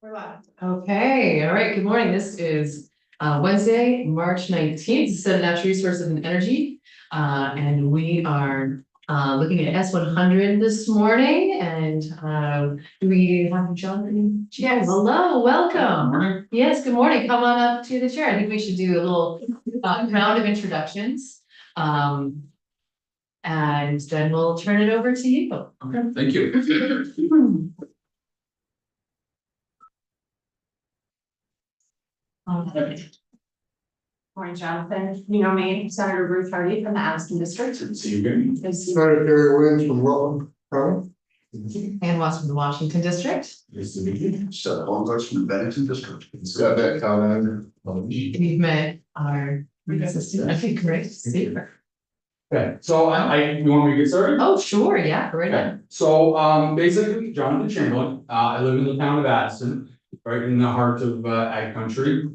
We're live. Okay, all right, good morning. This is Wednesday, March 19th, Senate Natural Resources and Energy. And we are looking at S100 this morning, and do we have Jonathan? Yes. Hello, welcome. Good morning. Yes, good morning. Come on up to the chair. I think we should do a little round of introductions. And then we'll turn it over to you. Okay, thank you. Morning, Jonathan. You know me, Senator Ruth Hardy from the Addison District. Good to see you again. Senator Gary Williams from Rutland County. And Watts from the Washington District. Nice to meet you. Seth Holmquist from the Bennington District. Scott Beck, Town We've met our assistant. I think great to see her. Okay, so you want me to get started? Oh, sure, yeah, right Okay, on. so basically, Jonathan Chamberlain, I live in the town of Addison, right in the heart of ag country.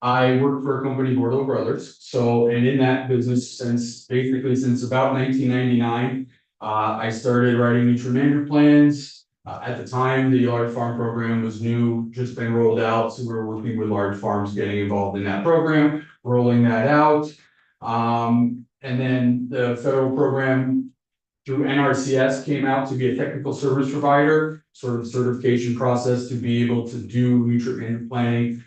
I work for a company, Bordeaux Brothers, and in that business since about 1999. I started writing nutrient management plans. At the time, the large farm program was new, just been rolled out, so we were working with large farms, getting involved in that program, rolling that out. And then the federal program through NRCS came out to be a technical service provider, sort of certification process to be able to do nutrient management planning,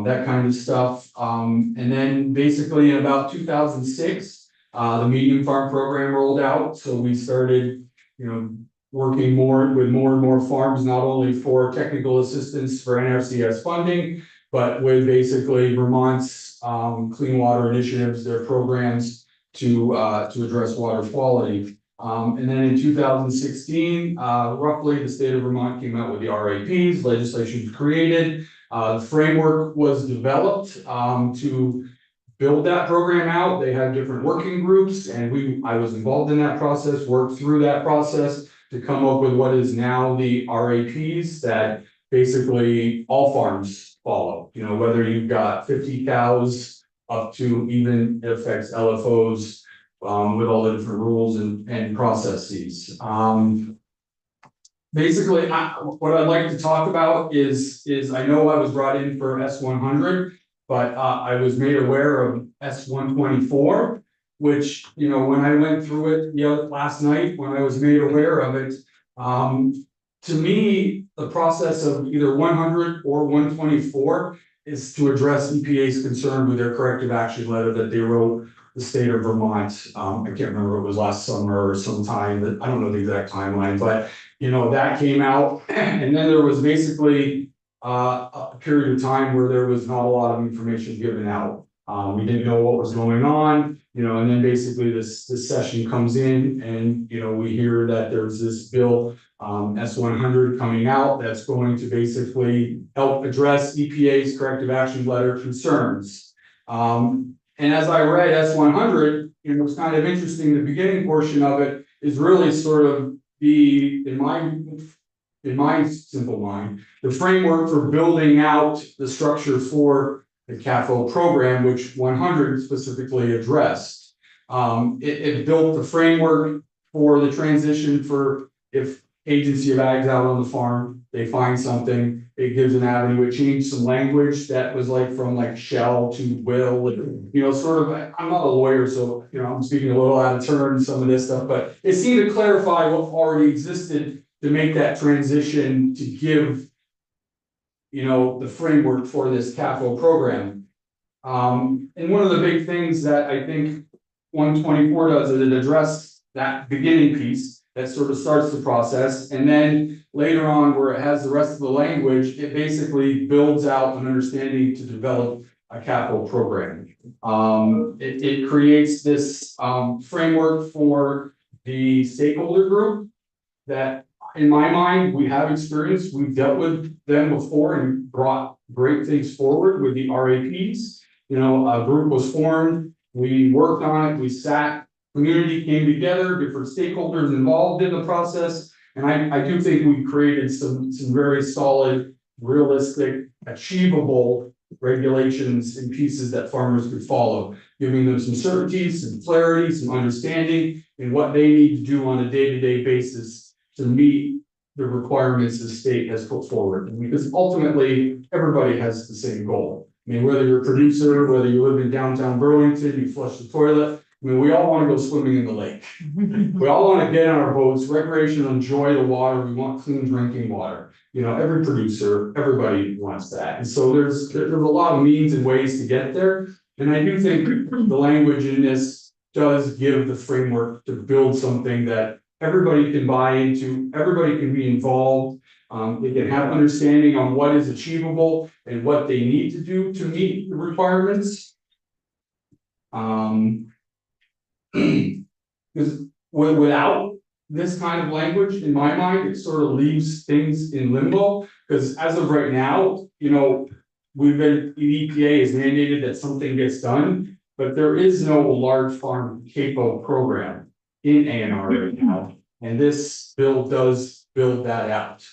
that kind of stuff. And then basically in about 2006, the medium farm program rolled out. So we started, working with more and more farms, not only for technical assistance for NRCS funding, but with basically Vermont's clean water initiatives, their programs to address water quality. And then in 2016, roughly the state of Vermont came out with the RAPs, legislation was created. The framework was developed to build that program out. They had different working groups, and I was involved in that process, worked through that process to come up with what is now the RAPs that basically all farms follow. Whether you've got 50 cows up to even it affects LFOs with all the different rules and processes. Basically, what I'd like to talk about is I know I was brought in for S100, but I was made aware of S124, which, when I went through it last night, when I was made aware of it, to me, the process of either 100 or 124 is to address EPA's concern with their corrective action letter that they wrote the state of Vermont. I can't remember if it was last summer or sometime, that I don't know the exact timeline, but that came out. And then there was basically a period of time where there was not a lot of information given out. We didn't know what was going on, and then basically this session comes in and, we hear that there's this bill, S100 coming out that's going to basically help address EPA's corrective action letter concerns. And as I read S100, it was kind of interesting. The beginning portion of it is really sort of in my simple mind, the framework for building out the structure for the CAFO program, which 100 specifically addressed. It built the framework for the transition for if Agency of Ag's out on the farm, they find something, it gives an avenue. It changed some language that was from shall to will, sort of, I'm not a lawyer, so, I'm speaking a little out of turn in some of this stuff, but it seemed to clarify what already existed to make that transition to give, the framework for this CAFO program. And one of the big things that I think 124 does is it addresses that beginning piece that sort of starts the process. And then later on, where it has the rest of the language, it basically builds out an understanding to develop a CAFO program. It creates this framework for the stakeholder group that, in my mind, we have experience. We've dealt with them before and brought great things forward with the RAPs. A group was formed, we worked on it, we sat, community came together, different stakeholders involved in the process. And I do think we created some very solid, realistic, achievable regulations and pieces that farmers could follow, giving them some certainty, some clarity, some understanding in what they need to do on a day-to-day basis to meet the requirements the state has put forward. Because ultimately, everybody has the same goal. I mean, whether you're a producer, whether you live in downtown Burlington, you flush the toilet, I mean, we all wanna go swimming in the lake. We all wanna get on our boats, recreational, enjoy the water, we want clean drinking water. You know, every producer, everybody wants that, and so there's a lot of means and ways to get there. And I do think the language in this does give the framework to build something that everybody can buy into, everybody can be involved. They can have understanding on what is achievable and what they need to do to meet the requirements. Because without this kind of language, in my mind, it sort of leaves things in limbo. Because as of right now, you know, the EPA has mandated that something gets done, but there is no large farm CAPO program in ANR right now. And this bill does build that out.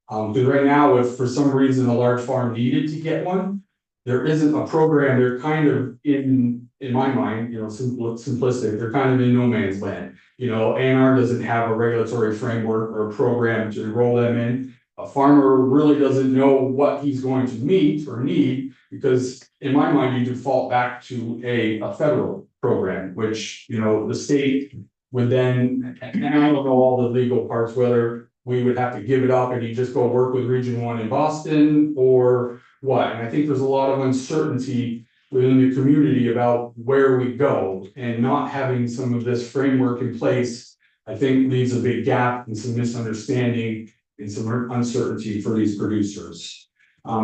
Because right now, if for some reason a large farm needed to get one, there isn't a program. They're kind of in my mind, you know, simplistic, they're kind of in no man's land. You know, ANR doesn't have a regulatory framework or a program to enroll them in. A farmer really doesn't know what he's going to meet or need, because in my mind, you default back to a federal program, which, you know, the state would then, and I don't know all the legal parts, whether we would have to give it up and you just go work with Region 1 in Boston or what. And I think there's a lot of uncertainty within the community about where we go, and not having some of this framework in place, I think leaves a big gap and some misunderstanding and some uncertainty for these producers.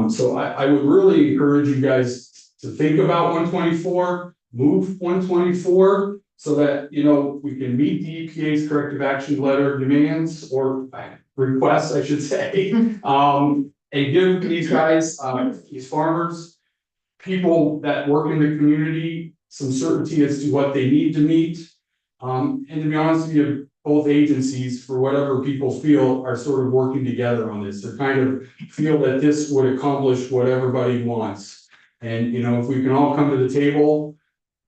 So I would really encourage you guys to think about 124, move 124, so that, you know, we can meet the EPA's corrective action letter demands or requests, I should say. And give these guys, these farmers, people that work in the community, some certainty as to what they need to meet. And to be honest with you, both agencies, for whatever people feel, are sort of working together on this. They kind of feel that this would accomplish what everybody wants. And, you know, if we can all come to the table,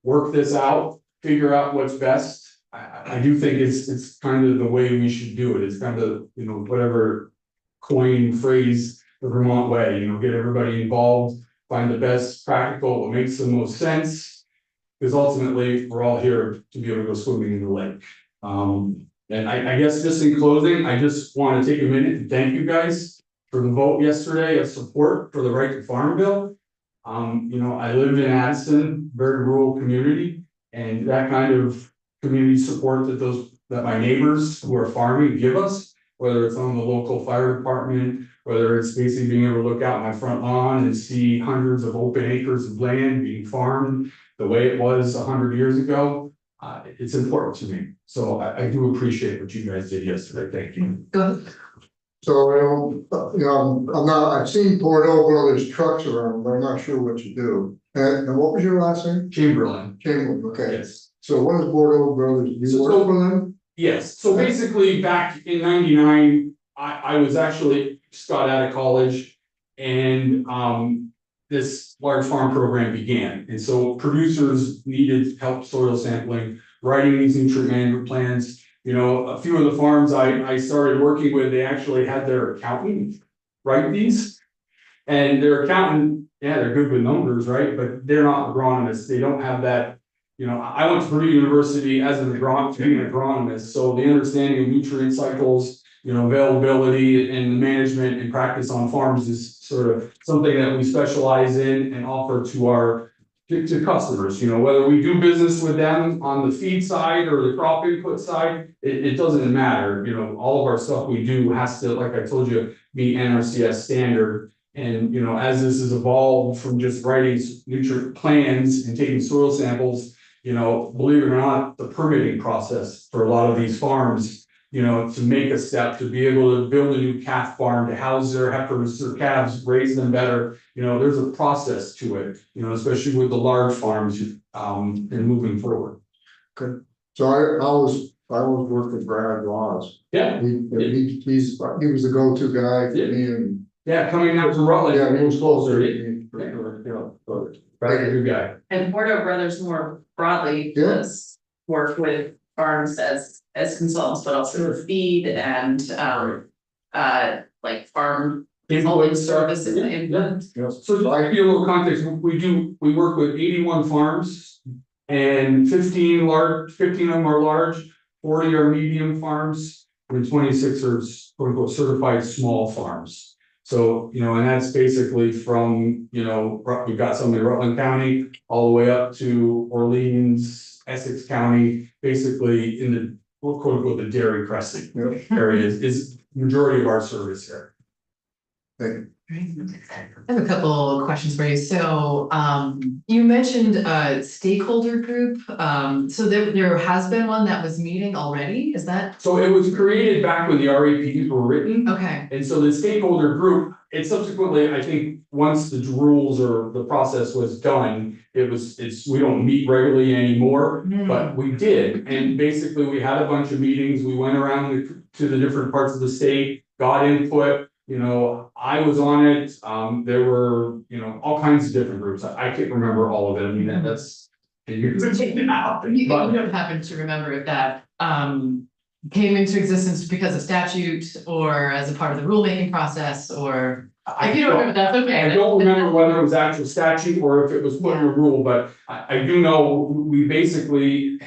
work this out, figure out what's best, I do think it's kind of the way we should do it. It's kind of, you know, whatever coin phrase, the Vermont way, you know, get everybody involved, find the best practical, what makes the most sense. Because ultimately, we're all here to be able to go swimming in the lake. And I guess just in closing, I just want to take a minute and thank you guys for the vote yesterday of support for the right to farm bill. You know, I live in Addison, very rural community, and that kind of community support that my neighbors who are farming give us, whether it's on the local fire department, whether it's basically being able to look out my front lawn and see hundreds of open acres of land being farmed the way it was 100 years ago, it's important to me. So I do appreciate what you guys did yesterday. Thank you. Go ahead. So, I've seen Bordeaux Brothers trucks around, but I'm not sure what you do. And what was your last name? Chamberlain. Chamberlain, okay. Yes. So what is Bordeaux Brothers? Do you work for them? Yes. So basically back in '99, I was actually just got out of college, and this large farm program began. And so producers needed help soil sampling, writing these nutrient management plans. You know, a few of the farms I started working with, they actually had their accountant write these. And their accountant, yeah, they're good with numbers, right? But they're not agronomists. They don't have that. You know, I went to Purdue University as an agronomist, so the understanding of nutrient cycles, you know, availability and management and practice on farms is sort of something that we specialize in and offer to our to customers. You know, whether we do business with them on the feed side or the crop input side, it doesn't matter. You know, all of our stuff we do has to, like I told you, meet NRCS standard. And, you know, as this has evolved from just writing nutrient plans and taking soil samples, you know, believe it or not, the permitting process for a lot of these farms, you know, to make a step to be able to build a new calf farm, to house their heifers or calves, raise them better, you know, there's a process to it, you know, especially with the large farms, and moving forward. Good. So I always worked with Brad Laws. Yeah. He was the go-to guy for me, and Yeah, coming out to Rutland. yeah, he was closer. For sure, you know, but Brad's a good guy. And Bordeaux Brothers more broadly Yeah. does work with farms as consultants, but also with feed and, like farm Input services. Yeah. So just to give you a little context, we work with 81 farms. And 15 of them are large, 40 are medium farms, and 26 are quote unquote certified small farms. So, and that's basically from, we've got some in Rutland County, all the way up to Orleans, Essex County, basically in the quote unquote the dairy crescent areas is majority of our service here. Thank you. I have a couple of questions for you. So, you mentioned a stakeholder group. So there has been one that was meeting already, is that? So it was created back when the RAPs were written. Okay, And so the stakeholder group, it subsequently, I think, once the rules or the process was done, we don't meet regularly anymore, but we did. And basically, we had a bunch of meetings, we went around to the different parts of the state, got input. I was on it, there were, all kinds of different groups, I can't remember all of it, I mean, that's. you don't happen to remember if that, came into existence because of statute or as a part of the rulemaking process, or if you don't remember, that's okay. I don't remember whether it was actual statute or if it was put in a rule, but I do know we basically,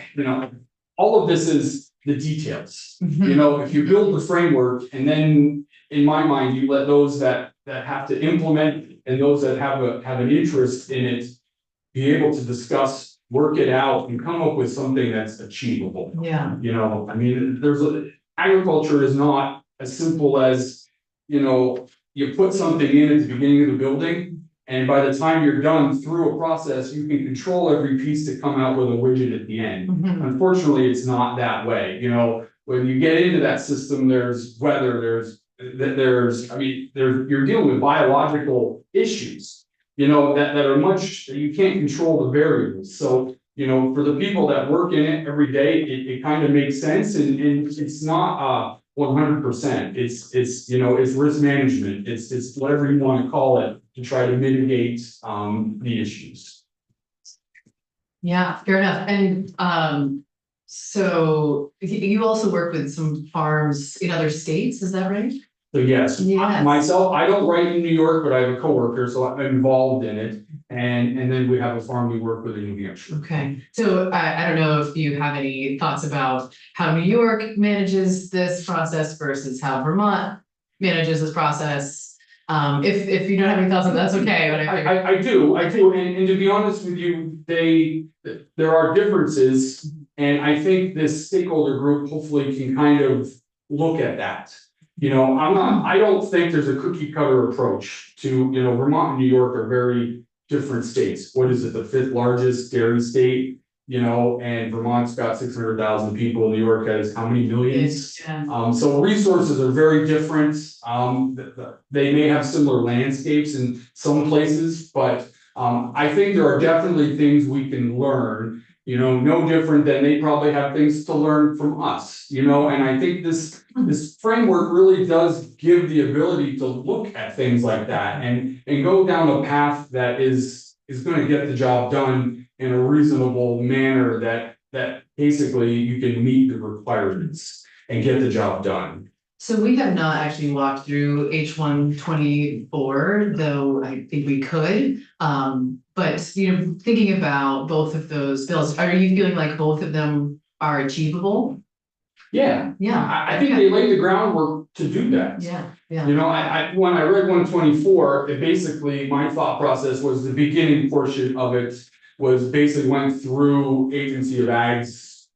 all of this is the details. If you build the framework and then, in my mind, you let those that have to implement and those that have an interest in it be able to discuss, work it out, and come up with something that's achievable. Yeah. I mean, agriculture is not as simple as, you put something in at the beginning of the building, and by the time you're done through a process, you can control every piece to come out with a widget at the end. Unfortunately, it's not that way. When you get into that system, there's weather, you're dealing with biological issues, that are you can't control the variables. So, for the people that work in it every day, it kind of makes sense, and it's not 100%. It's risk management. It's whatever you want to call it to try to mitigate the issues. Yeah, fair enough. And so you also work with some farms in other states, is that right? So yes, Yes. myself, I don't write in New York, but I have a coworker, so I'm involved in it. And then we have a farm we work with in New Hampshire. Okay, so I don't know if you have any thoughts about how New York manages this process versus how Vermont manages this process. If you don't have any thoughts on that, that's okay, but I do, and to be honest with you, there are differences. And I think this stakeholder group hopefully can kind of look at that. I don't think there's a cookie cutter approach to, Vermont and New York are very different states. What is it, the 5th largest dairy state? And Vermont's got 600,000 people, New York has how many millions? So resources are very different. They may have similar landscapes in some places, but I think there are definitely things we can learn. No different than they probably have things to learn from us, and I think this framework really does give the ability to look at things like that and go down a path that is going to get the job done in a reasonable manner that basically you can meet the requirements and get the job done. So we have not actually walked through H124, though I think we could. But thinking about both of those bills, are you feeling like both of them are achievable? Yeah. I think they laid the groundwork to do that. Yeah. When I read 124, it basically, my thought process was the beginning portion of it was basically went through Agency of Ag's.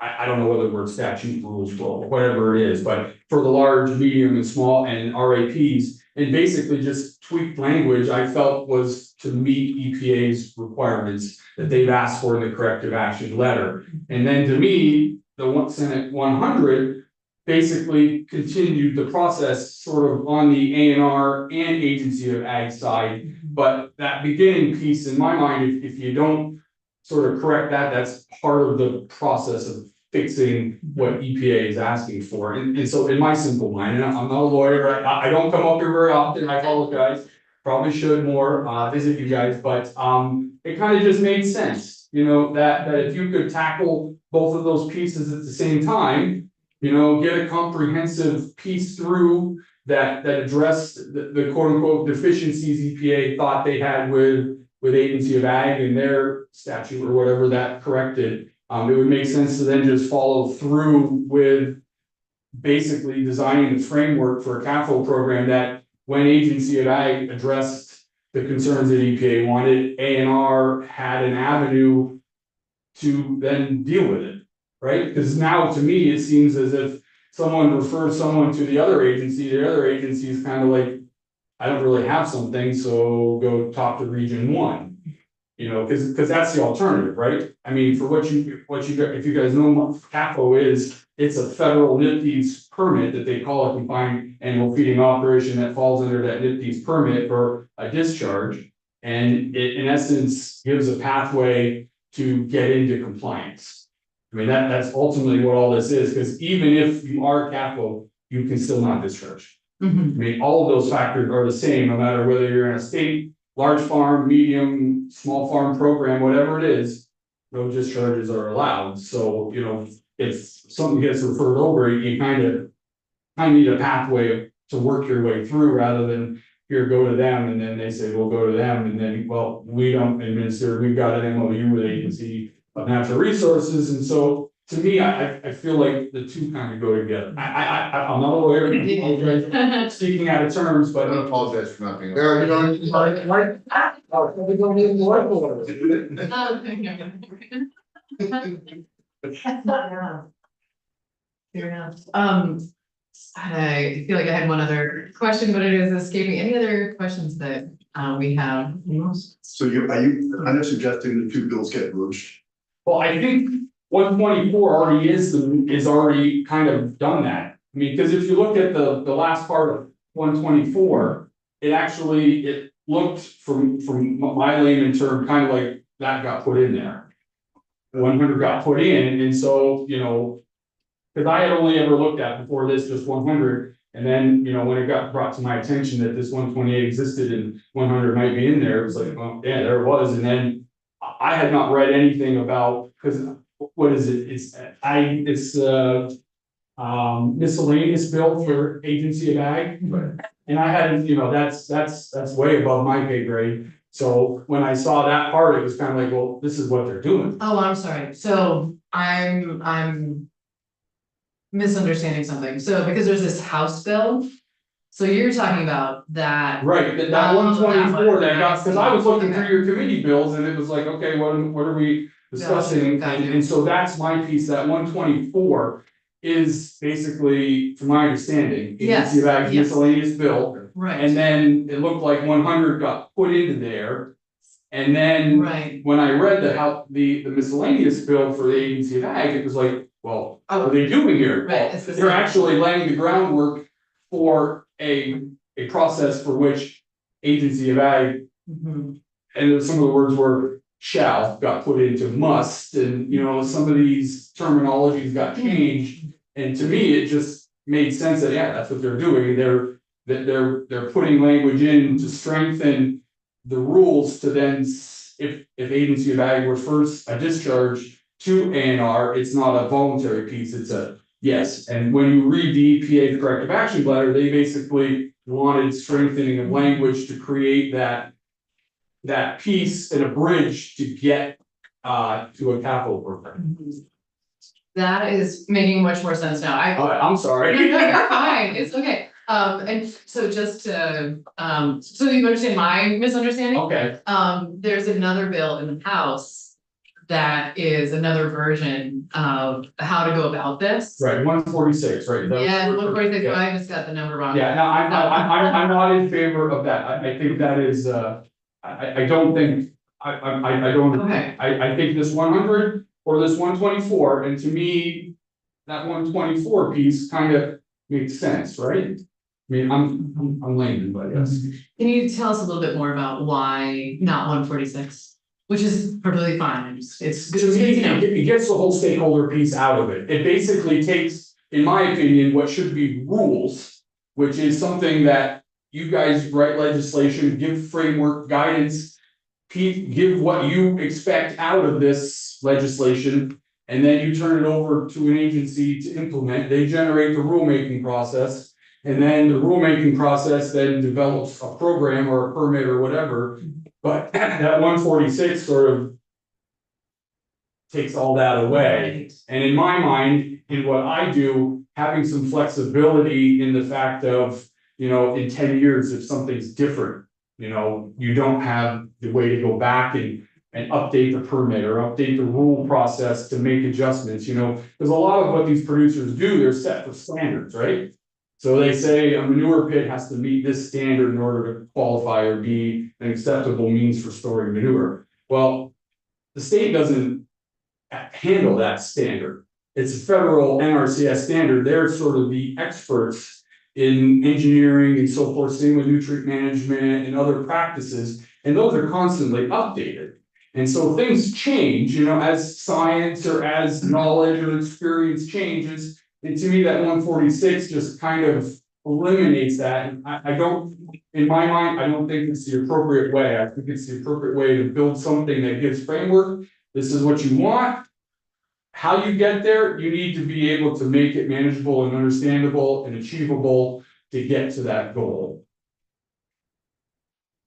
I don't know whether the word statute rules, well, whatever it is, but for the large, medium, and small, and RAPs, and basically just tweaked language I felt was to meet EPA's requirements that they've asked for in the corrective action letter. And then to me, the Senate 100 basically continued the process sort of on the A&R and Agency of Ag side. But that beginning piece, in my mind, if you don't sort of correct that, that's part of the process of fixing what EPA is asking for. And so in my simple mind, and I'm not a lawyer, I don't come up here very often, I apologize, probably should more visit you guys, but it kind of just made sense. you know, that if you could tackle both of those pieces at the same time, you know, get a comprehensive piece through that addressed the quote unquote deficiencies EPA thought they had with Agency of Ag and their statute or whatever that corrected. It would make sense to then just follow through with basically designing the framework for a capital program that when Agency of Ag addressed the concerns that EPA wanted, A&R had an avenue to then deal with it, right? Because now to me, it seems as if someone refers someone to the other agency is kind of like, I don't really have something, so go talk to Region 1. You know, because that's the alternative, right? I mean, for what you, if you guys know what CAFO is, it's a federal NIPD's permit that they call a confined animal feeding operation that falls under that NIPD's permit for a discharge. And it, in essence, gives a pathway to get into compliance. I mean, that's ultimately what all this is, because even if you are CAFO, you can still not discharge. Mhm. I mean, all of those factors are the same, no matter whether you're in a state, large farm, medium, small farm program, whatever it is, no discharges are allowed. So, you know, if something gets referred over, you kind of need a pathway to work your way through rather than here, go to them, and then they say, we'll go to them, and then, well, we don't administer, we've got an MOU with Agency of Natural Resources, and so to me, I feel like the two kind of go together. I'm not a lawyer, I apologize, speaking out of terms, I but don't apologize for not being. Yeah, you know, like, we don't need more lawyers. Yeah. Fair enough. I feel like I had one other question, but it is escaping. Any other questions that we have? So are you kind of suggesting the two bills get merged? well, I think 124 already is already kind of done that. I mean, because if you look at the last part of 124, it looked from my layman term, kind of like that got put in there. 100 got put in, and so, you know, because I had only ever looked at before this just 100, and then, you know, when it got brought to my attention that this 128 existed and 100 might be in there, it was like, well, yeah, there it was, and then I had not read anything about, because what is it? It's miscellaneous bill for Agency of Ag. And I hadn't, you know, that's way above my pay grade. So when I saw that part, it was kind of like, well, this is what they're doing. Oh, I'm sorry. So I'm misunderstanding something. So because there's this House bill, so you're talking about that. Right, that Oh, 124 that that got, one. because I was looking Okay. through your committee bills and it was like, okay, what are we discussing? Gotcha. And so that's my piece, that 124 is basically, from my understanding, Yes, Agency of Ag's yes. miscellaneous bill. Right. And then it looked like 100 got put into there. And then Right. when I read the miscellaneous bill for the Agency of Ag, it was like, well, what are they doing here? Right, Well, it's the they're same. actually laying the groundwork for a process for which Agency of Ag, Mhm. and some of the words were shall, got put into must, and, you know, some of these terminologies got changed. And to me, it just made sense that, yeah, that's what they're doing, they're putting language in to strengthen the rules to then, if Agency of Ag refers a discharge to A&R, it's not a voluntary piece, it's a yes. And when you read the EPA corrective action letter, they basically wanted strengthening of language to create that piece and a bridge to get to a capital program. That is making much more sense now. I'm sorry. No, you're fine. It's okay. And so just to, so you understand my misunderstanding? Okay, There's another bill in the House that is another version of how to go about this. right, 146, right? That- Yeah, 146, yeah. I just got the number wrong. Yeah, no, I'm not in favor of that, I think that is, I don't think, I don't. Okay. I think this 100 or this 124, and to me, that 124 piece kind of makes sense, right? I mean, I'm layman, but yes. Can you tell us a little bit more about why not 146? Which is perfectly fine, it's good To me, to know. it gets the whole stakeholder piece out of it. It basically takes, in my opinion, what should be rules, which is something that you guys write legislation, give framework guidance give what you expect out of this legislation. And then you turn it over to an agency to implement, they generate the rulemaking process. And then the rulemaking process then develops a program or a permit or whatever, but that 146 sort of takes all that away. And in my mind, in what I do, having some flexibility in the fact of, in 10 years, if something's different, you don't have the way to go back and update the permit or update the rule process to make adjustments, because a lot of what these producers do, they're set for standards, right? So they say a manure pit has to meet this standard in order to qualify or be an acceptable means for storing manure. Well, the state doesn't handle that standard. It's a federal NRCS standard. They're sort of the experts in engineering and so forth, same with nutrient management and other practices, and those are constantly updated. And so things change, as science or as knowledge or experience changes. And to me, that 146 just kind of eliminates that. And I don't, in my mind, I don't think it's the appropriate way. I think it's the appropriate way to build something that gives framework. This is what you want. How you get there, you need to be able to make it manageable and understandable and achievable to get to that goal.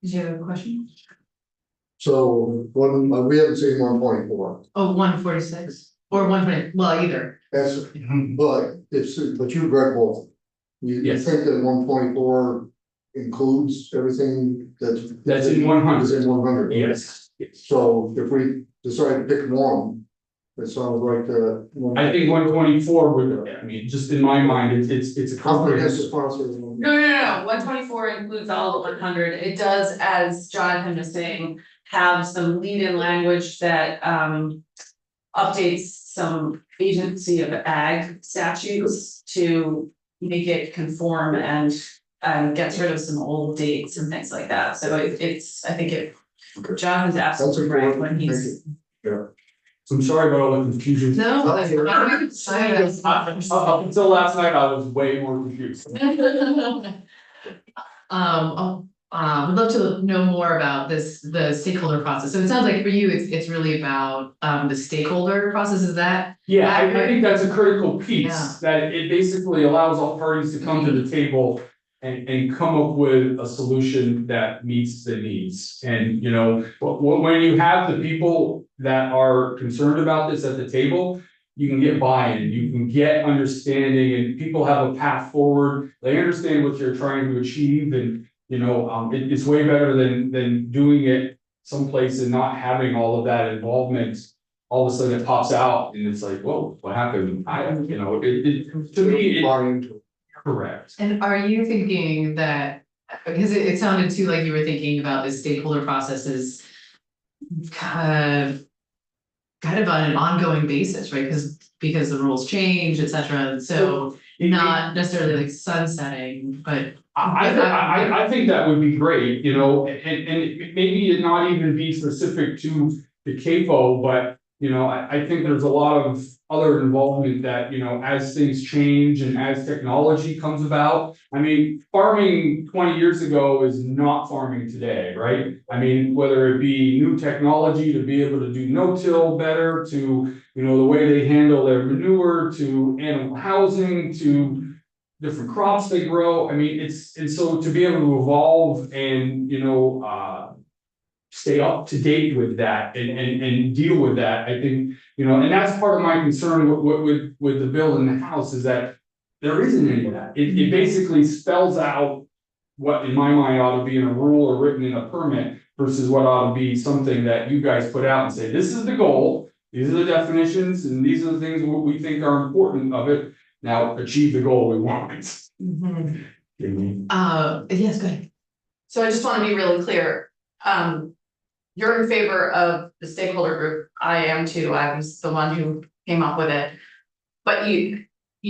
Did you have a question? So, we haven't seen 1.4. Oh, 146 or 120, well, either. That's, but you've read both. You Yes. think that 1.4 includes everything That's in 100. Is in 100. Yes. So if we decide to pick one, it sounds like I think 124 would, just in my mind, it's a comprehensive comprehensive. process. No, 124 includes all the 100. It does, as Jonathan was saying, have some lead-in language that updates some agency of ag statutes to make it conform and gets rid of some old dates and things like that. So it's, I think it, Okay. Jonathan's absolutely That's right important. when Thank he's. So I'm sorry about all the confusion. No, Up until last night, I was way more confused. Would love to know more about the stakeholder process. So it sounds like for you, it's really about the stakeholder process, is that? Yeah, I think that's a critical Yeah. piece, that it basically allows all parties to come to the table and come up with a solution that meets the needs. And, when you have the people that are concerned about this at the table, you can get buy-in, you can get understanding, and people have a path forward. They understand what you're trying to achieve, and, it's way better than doing it someplace and not having all of that involvement. All of a sudden it pops out and it's like, whoa, what happened? To me, correct. And are you thinking that, because it sounded too like you were thinking about the stakeholder processes kind of on an ongoing basis, right? Because the rules change, et cetera, so not necessarily like sunsetting, but. I think that would be great, and maybe it not even be specific to the CAFO, but, I think there's a lot of other involvement that, as things change and as technology comes about. Farming 20 years ago is not farming today, right? Whether it be new technology to be able to do no-till better, to, the way they handle their manure, to animal housing, to different crops they grow. And so to be able to evolve and, stay up to date with that and deal with that, I think, and that's part of my concern with the bill in the House, is that there isn't any of that. It basically spells out what in my mind ought to be in a rule or written in a permit versus what ought to be something that you guys put out and say, this is the goal, these are the definitions, and these are the things what we think are important of it. Now achieve the goal we want. Yes, go ahead. So I just want to be really clear. You're in favor of the stakeholder group. I am too. I was the one who came up with it. But you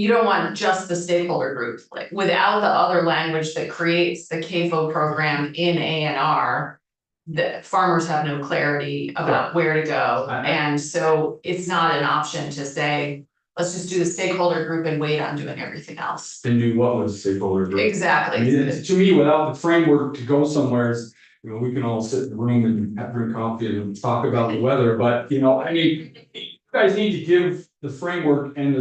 don't want just the stakeholder group, like without the other language that creates the CAFO program in A&R. The farmers have no clarity about where to go. And so it's not an option to say, let's just do the stakeholder group and wait on doing everything else. And do what with stakeholder group? Exactly. To me, without the framework to go somewhere, you know, we can all sit in the room and have drink coffee and talk about the weather, but, you know, I mean, you guys need to give the framework and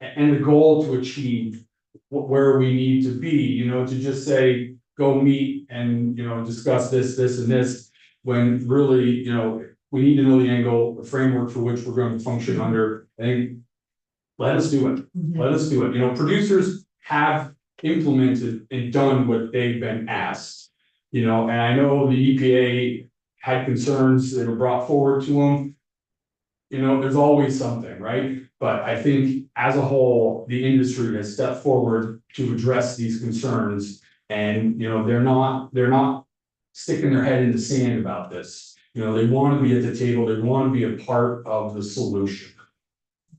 and the goal to achieve where we need to be, you know, to just say, go meet and, you know, discuss this, this, and this, when really, you know, we need to know the angle, the framework for which we're going to function under, and let us do it. Let us do it. You know, producers have implemented and done what they've been asked. You know, and I know the EPA had concerns that were brought forward to them. You know, there's always something, right? But I think as a whole, the industry has stepped forward to address these concerns. And, you know, they're not sticking their head in the sand about this. You know, they want to be at the table, they want to be a part of the solution.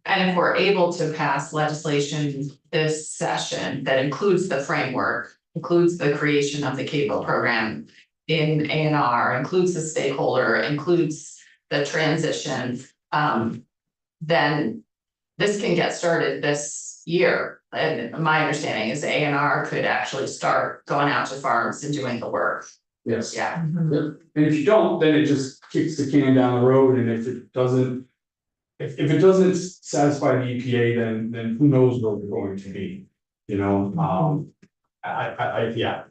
And if we're able to pass legislation this session that includes the framework, includes the creation of the cable program in A&R, includes the stakeholder, includes the transition, then this can get started this year. And my understanding is A&R could actually start going out to farms and doing the work. Yes. Yeah. Yep. And if you don't, then it just kicks the can down the road, and if it doesn't. If it doesn't satisfy the EPA, then who knows where we're going to be, you know, yeah,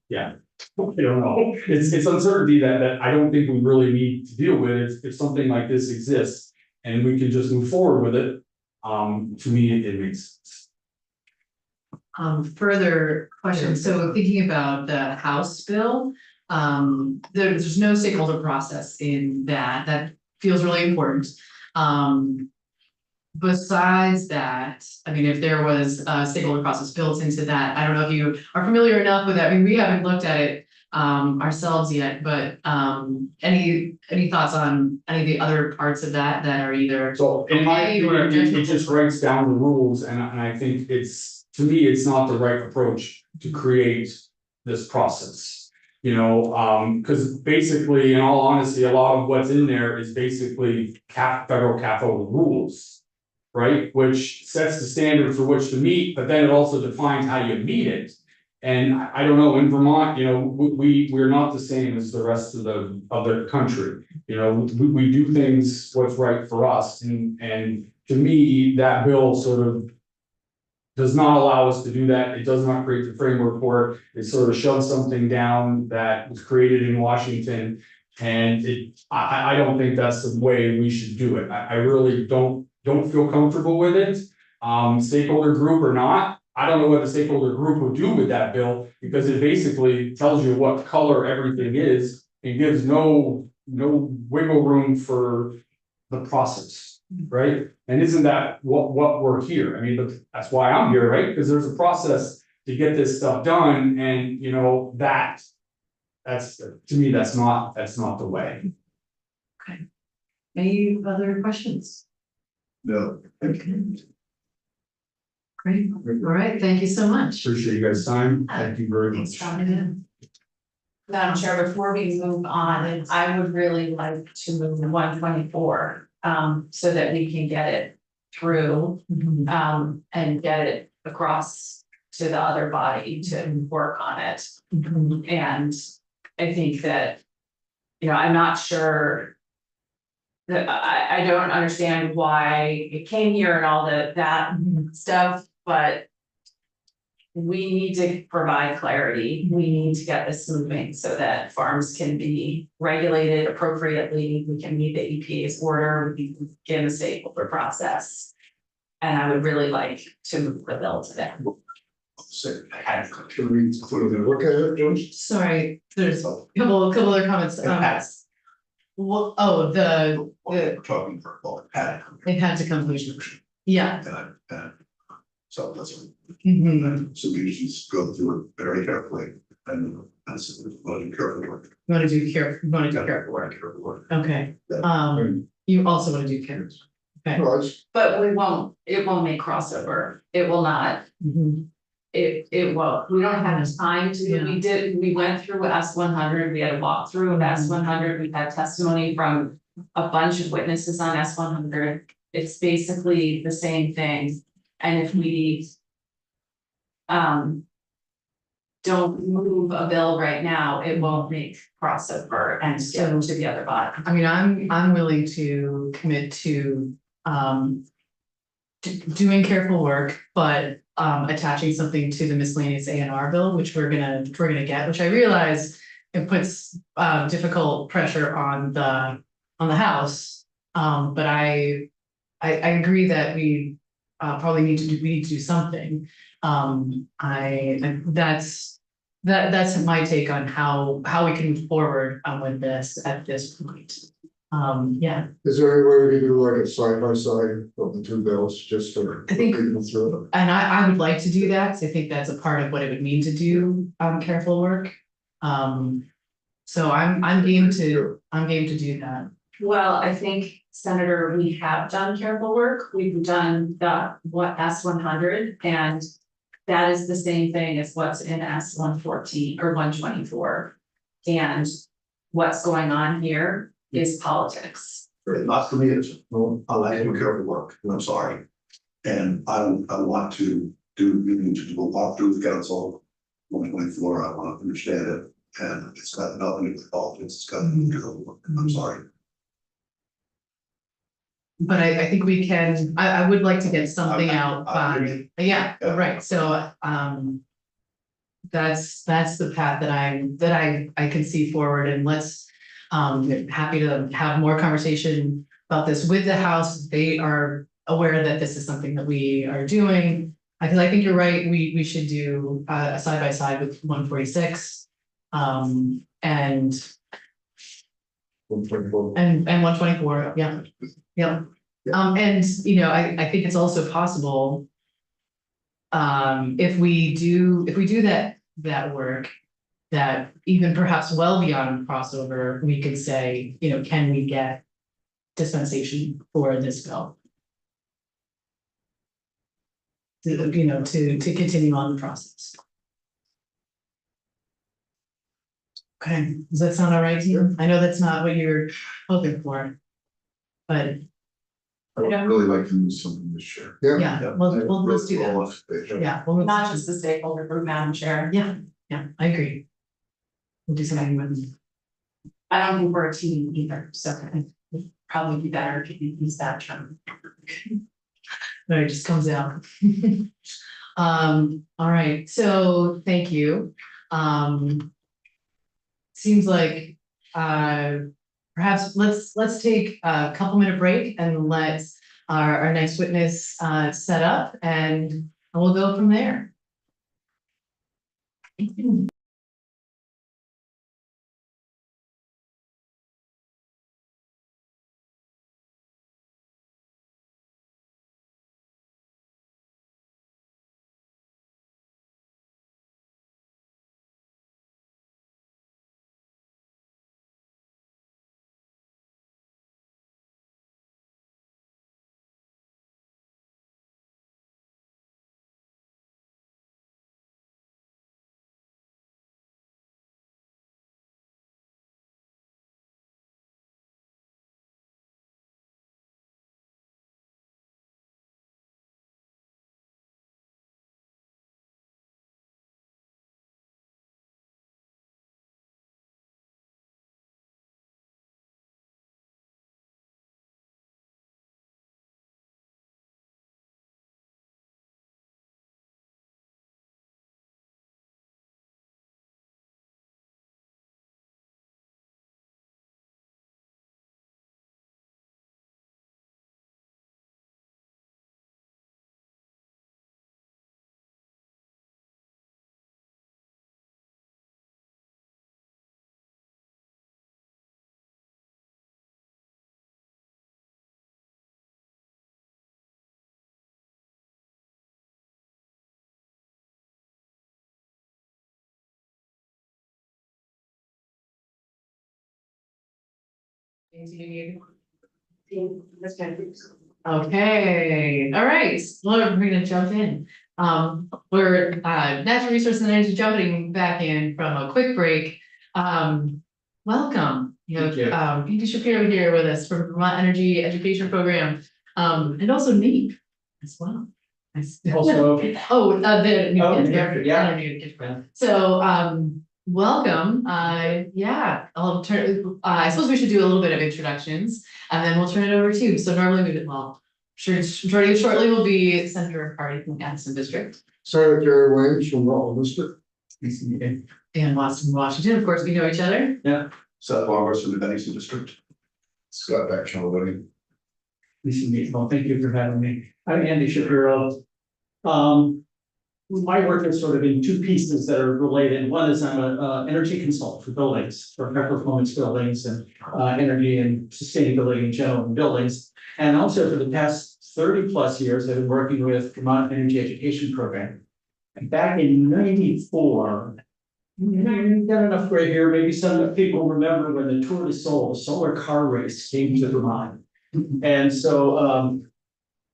yeah. I don't know, it's uncertainty that I don't think we really need to deal with if something like this exists. And we can just move forward with it, to me, it makes sense. Further questions, so thinking about the House bill, there's no stakeholder process in that feels really important. Besides that, I mean, if there was a stakeholder process built into that, I don't know if you are familiar enough with that, I mean, we haven't looked at it ourselves yet, but any thoughts on any of the other parts of that are either. So in my Okay, or opinion, it judgment. just writes down the rules, and I think to me, it's not the right approach to create this process. You know, because basically, in all honesty, a lot of what's in there is basically federal capital rules. Right, which sets the standard for which to meet, but then it also defines how you meet it. And I don't know, in Vermont, you know, we're not the same as the rest of the country. You know, we do things what's right for us, and to me, that bill sort of does not allow us to do that. It does not create the framework for it. It sort of shoves something down that was created in Washington. And I don't think that's the way we should do it. I really don't feel comfortable with it. Stakeholder group or not, I don't know what the stakeholder group will do with that bill, because it basically tells you what color everything is and gives no wiggle room for the process, right? And isn't that what we're here? I mean, that's why I'm here, right? Because there's a process to get this stuff done, and you know, that's to me, that's not the way. Okay. Any other questions? No. Great, all right, thank you so much. Appreciate you guys' time. Thank you very much. Madam Chair, before we move on, I would really like to move to 124, so that we can get it through, and get it across to the other body to work on it. And I think that, you know, I'm not sure that I don't understand why it came here and all that stuff, but we need to provide clarity. We need to get this moving so that farms can be regulated appropriately. We can meet the EPA's order, we can begin the stakeholder process. And I would really like to move the bill today. Can we look at it, George? Sorry, there's a couple other comments. Well, oh, We're talking for a had it had to come to, yeah. So that's, Mhm. so we just go through it very carefully and that's careful work. You wanna do careful work, Careful work. okay, Yeah. you also wanna do careful. Okay. No, it's, But it won't make crossover. It will not. Mhm. It won't. We don't have time to, we went through S100, we had a walkthrough of S100, we had testimony from a bunch of witnesses on S100. It's basically the same thing. And if we don't move a bill right now, it won't make crossover and go to the other body. I mean, I'm willing to commit to, doing careful work, but, attaching something to the miscellaneous A&R bill, which we're gonna get, which I realize it puts, difficult pressure on the house. But I agree that we, probably need to do something. That's my take on how we can move forward, with this at this point. Yeah, Is there any way we can do like a side by side of the two bills, just to? I think- read them through? and I would like to do that, because I think that's a part of what it would mean to do, careful work. So I'm game to do that. Well, I think, Senator, we have done careful work, we've done the S100, and that is the same thing as what's in S114 or 124. And what's going on here is politics. Not for me, it's, I like to do careful work, and I'm sorry. And I want to do a walk through the council, 124, I want to understand it, and it's got nothing to do with politics, it's got to do with careful work, I'm sorry. But I think we can, I would like to get something out I by, agree. yeah, Yeah. right, so, that's the path that I can see forward, and let's, happy to have more conversation about this with the House. They are aware that this is something that we are doing. I think you're right, we should do, a side by side with 146. And 124. And 124, yeah, yeah. And you know, I think it's also possible. If we do that work, that even perhaps well beyond crossover, we could say, you know, can we get dispensation for this bill? You know, to continue on the process. Okay, does that sound all right to you? I know that's not what you're hoping for. But I would really like to do something this year. yeah, well, let's do that. Yeah, well, Not just the stakeholder group, Madam Chair. yeah, I agree. We'll do something with. I don't think we're a team either, so it'd probably be better if you use that term. No, it just comes out. All right, so thank you. Seems like, perhaps let's take a couple minute break and let our next witness, set up, and we'll go from there. Okay, all right, well, we're gonna jump in. We're natural resources and energy jumping back in from a quick break. Welcome, you Thank you. have Andy Shapiro here with us from Vermont Energy Education Program, and also NEEP as well. Also, Oh, the new Oh, kids, New Hampshire, yeah, yeah. new kids program. So, welcome, yeah, I'll turn, I suppose we should do a little bit of introductions, and then we'll turn it over to you. So normally we would, well, sure, shortly will be Senator Party from Addison District, Secretary Williams from Rutland District. and Boston, Washington, of course, we know each other. Seth Roberts from the Bennington District. Scott Backshall. Nice to meet you. Well, thank you for having me. I'm Andy Shapiro. My work is sort of in two pieces that are related. One is I'm a energy consultant for buildings, for high performance buildings and energy and sustainability in general in buildings. And also for the past 30+ years, I've been working with Vermont Energy Education Program. And back in '94, got enough gray hair, maybe some people remember when the Tour de Sol, the solar car race came to Vermont. And so,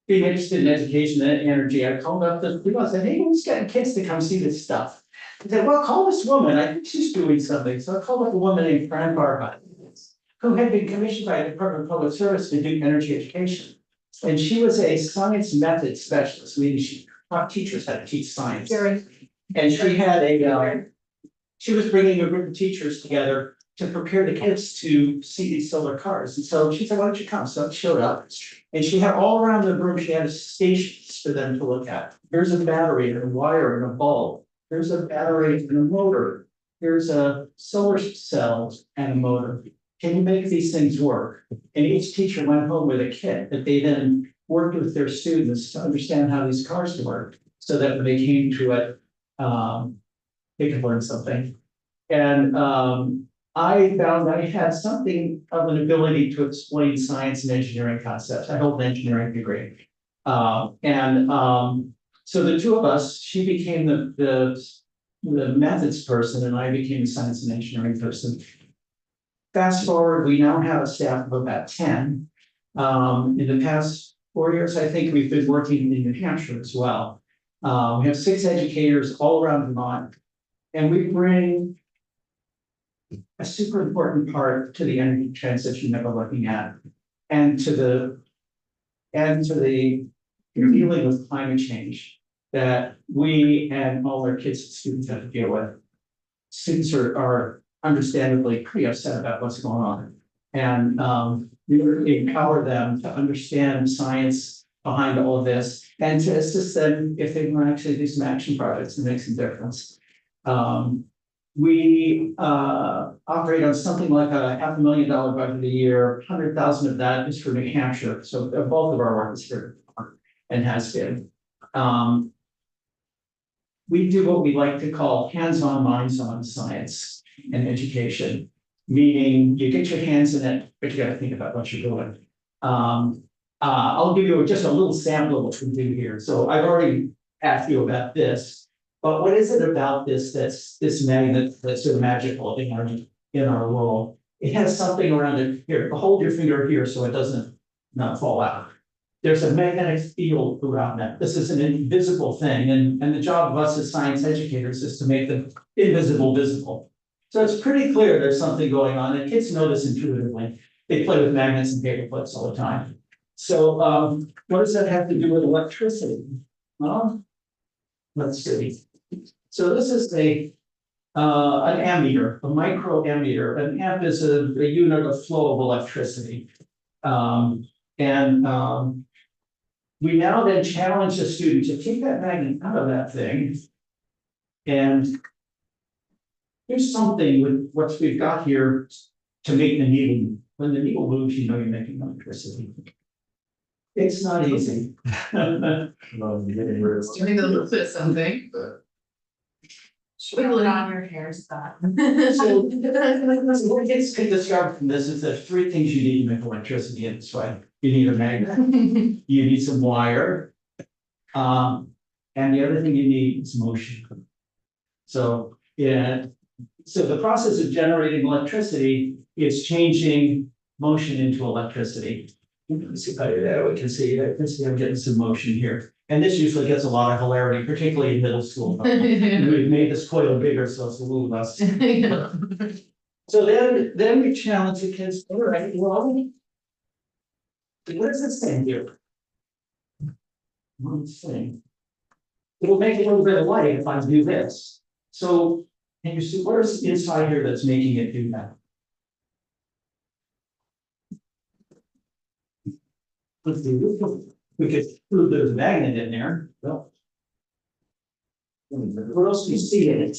being interested in education and energy, I called up the people, I said, hey, who's got kids to come see this stuff? I said, well, call this woman, I think she's doing something. So I called up a woman named Fran Barba, who had been commissioned by the Department of Public Service to do energy education. And she was a science method specialist, meaning she taught teachers how to teach science. And she had she was bringing a group of teachers together to prepare the kids to see these solar cars. And so she said, why don't you come? So I showed up. And she had all around the room, she had stations for them to look at. Here's a battery and a wire and a bulb. There's a battery and a motor. Here's a solar cell and a motor. Can you make these things work? And each teacher went home with a kit that they then worked with their students to understand how these cars work, so that when they came to it, they could learn something. And I found I had something of an ability to explain science and engineering concepts. I hold an engineering degree. So the two of us, she became the methods person and I became the science and engineering person. Fast forward, we now have a staff of about 10. In the past 4 years, I think we've been working in New Hampshire as well. We have 6 educators all around Vermont, and we bring a super important part to the energy transition that we're looking at, and to the dealing with climate change that we and all our kids and students have to deal with. Students are understandably pretty upset about what's going on. And we really empower them to understand science behind all of this and to assist them if they want to actually do some action projects and make some difference. We operate on something like a $500,000 budget a year. 100,000 of that is for New Hampshire. So the bulk of our work is here and has been. We do what we like to call hands-on, minds-on science and education, meaning you get your hands in it, but you got to think about what you're doing. I'll give you just a little sample of what we do here. So I've already asked you about this. But what is it about this magnet that's so magical in our world? It has something around it here. Hold your finger here so it doesn't not fall out. There's a magnetic field around that. This is an invisible thing, and the job of us as science educators is to make the invisible visible. So it's pretty clear there's something going on, and kids know this intuitively. They play with magnets and paper clips all the time. So what does that have to do with electricity? Well, let's see. So this is an ammeter, a micro ammeter. An amp is a unit of flow of electricity. We now then challenge the student to take that magnet out of that thing and do something with what we've got here to make the needle move. When the needle moves, you know you're making electricity. It's not easy. Doing a little bit of something. Wiggle it on your hair, Scott. So what kids can discover from this is there's 3 things you need to make electricity in this way. You need a magnet, you need some wire, and the other thing you need is motion. So so the process of generating electricity is changing motion into electricity. Let's see if I do that. We can see I'm getting some motion here. And this usually gets a lot of hilarity, particularly in middle school. We've made this coil bigger, so it's a little less. So then we challenge the kids, all right, well, what does this thing do? One thing. it'll make a little bit of light if I do this. So can you see what is inside here that's making it do that? Let's see, we could prove there's a magnet in there. Well, what else do you see in it?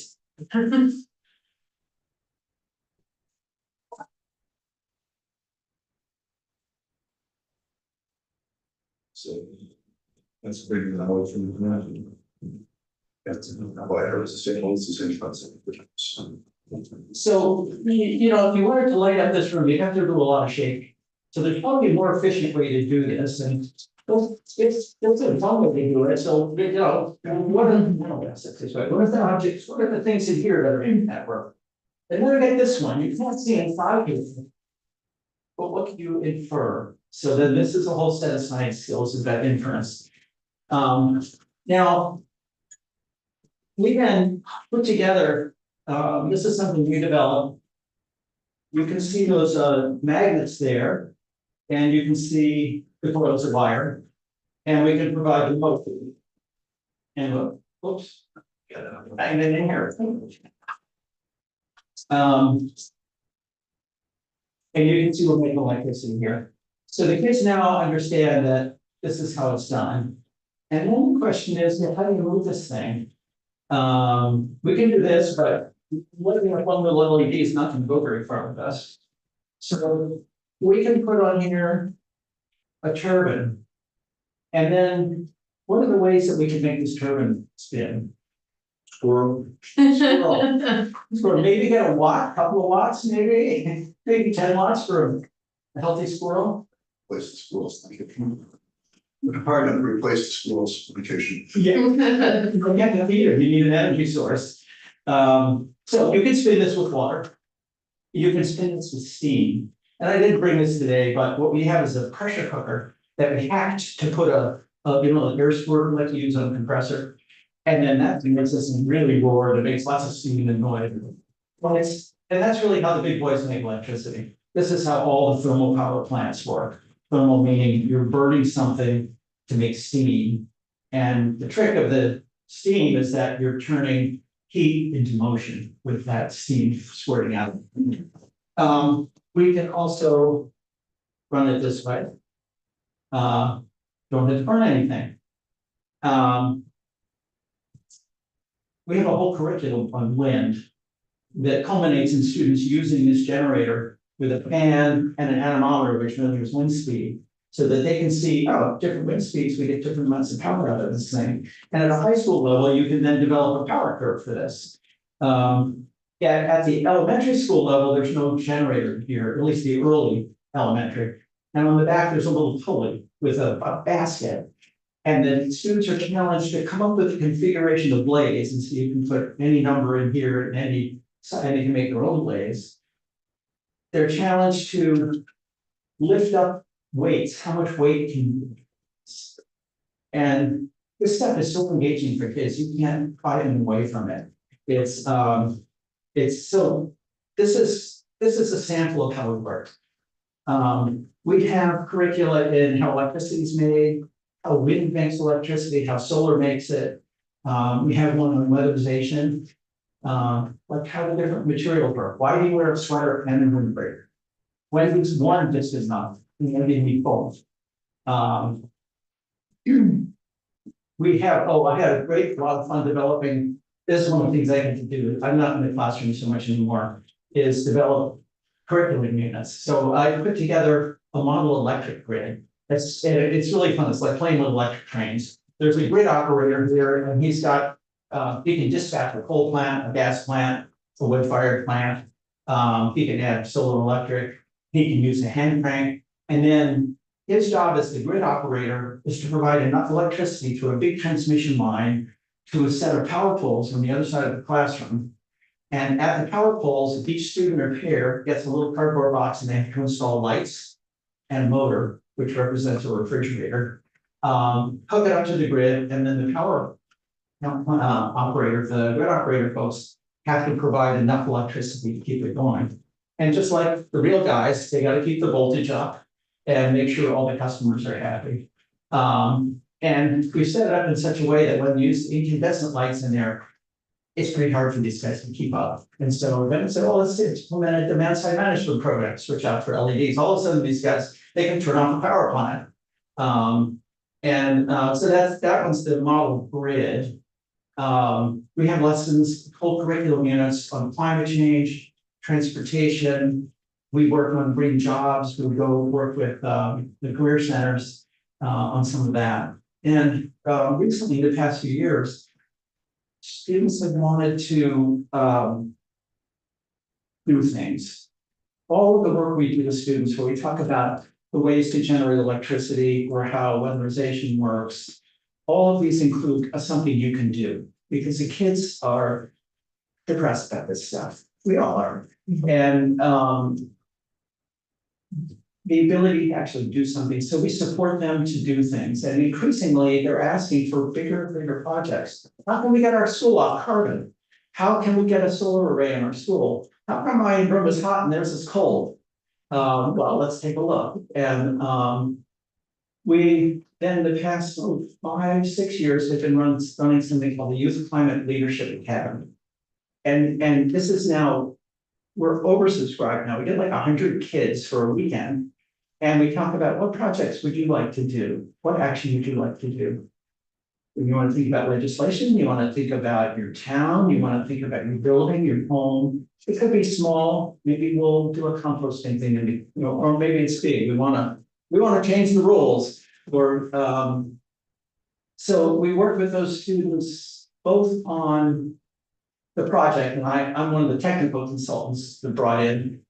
So that's bringing the knowledge from the community. That's why I was the same, it's the same concept. So, you know, if you wanted to light up this room, you'd have to do a lot of shaking. So there's probably a more efficient way to do this, and it's a fun way to do it, so, you know, what are, what are the objects, what are the things in here that are in that room? And then we get this one, you can't see inside here. But what can you infer? So then this is a whole set of science skills of that inference. Now, we then put together, this is something we developed. You can see those magnets there, and you can see the coils of wire, and we can provide the motor. And oops, and then in here. And you can see we're making electricity here. So the kids now understand that this is how it's done. And then the question is, how do you move this thing? We can do this, but letting up one little LED is not going to go very far with us. So we can put on here a turbine. And then what are the ways that we can make this turbine spin? Squirrel. Squirrel, maybe get a watt, couple of watts, maybe 10 watts for a healthy squirrel. Replace the schools. Hard enough to replace the schools vacation. Yeah, you get the heater, you need an energy source. So you can spin this with water. You can spin this with steam. And I didn't bring this today, but what we have is a pressure cooker that we hacked to put an air squirt like you use on a compressor. And then that makes this really roar, it makes lots of steam and noise. Well, and that's really how the big boys make electricity. This is how all the thermal power plants work. Thermal meaning you're burning something to make steam. And the trick of the steam is that you're turning heat into motion with that steam squirting out. We can also run it this way. Don't have to burn anything. We have a whole curriculum on wind that culminates in students using this generator with a fan and an anemometer, which measures wind speed, so that they can see, oh, different wind speeds, we get different amounts of power out of this thing. And at a high school level, you can then develop a power curve for this. At the elementary school level, there's no generator here, at least the early elementary. And on the back, there's a little pulley with a basket. And then students are challenged to come up with a configuration of blades, and so you can put any number in here and they can make their own blades. They're challenged to lift up weights. How much weight can you lift? And this stuff is so engaging for kids. You can't pry them away from it. It's so this is a sample of how it works. We have curricula in how electricity is made, how wind makes electricity, how solar makes it. We have one on weatherization, like how the different materials work. Why do you wear a sweater and a windbreaker? When is one just enough? You need both. We have, I had a lot of fun developing. This is one of the things I get to do. I'm not in the classroom so much anymore, is develop curriculum units. So I put together a model electric grid. It's really fun. It's like playing with electric trains. There's a grid operator here, and he's got, he can dispatch a coal plant, a gas plant, a wood-fired plant. He can add solar electric. He can use a hand crank. And then his job as the grid operator is to provide enough electricity to a big transmission line to a set of power poles on the other side of the classroom. And at the power poles, each student or pair gets a little cardboard box, and they have to install lights and a motor, which represents a refrigerator, hook it up to the grid, and then the power operator, the grid operator folks have to provide enough electricity to keep it going. And just like the real guys, they got to keep the voltage up and make sure all the customers are happy. And we set it up in such a way that when you use incandescent lights in there, it's pretty hard for these guys to keep up. And so then we said, oh, let's implement a demand side management program, switch out for LEDs. All of a sudden, these guys, they can turn off a power plant. So that one's the model grid. We have lessons, full curriculum units on climate change, transportation. We work on green jobs. We go work with the career centers on some of that. And recently, the past few years, students have wanted to do things. All of the work we do with students, where we talk about the ways to generate electricity or how weatherization works, all of these include something you can do, because the kids are depressed about this stuff. We all are. And the ability to actually do something. So we support them to do things. And increasingly, they're asking for bigger and bigger projects. How can we get our school off carbon? How can we get a solar array in our school? How come my room is hot and theirs is cold? Well, let's take a look. And we then the past 5-6 years have been running something called the Youth Climate Leadership Academy. And this is now, we're oversubscribed now. We get like 100 kids for a weekend. And we talk about what projects would you like to do? What action would you like to do? You want to think about legislation, you want to think about your town, you want to think about your building, your home. It could be small, maybe we'll do a composting thing, and or maybe it's big. We want to change the rules. Or so we work with those students both on the project, and I'm one of the technical consultants that brought in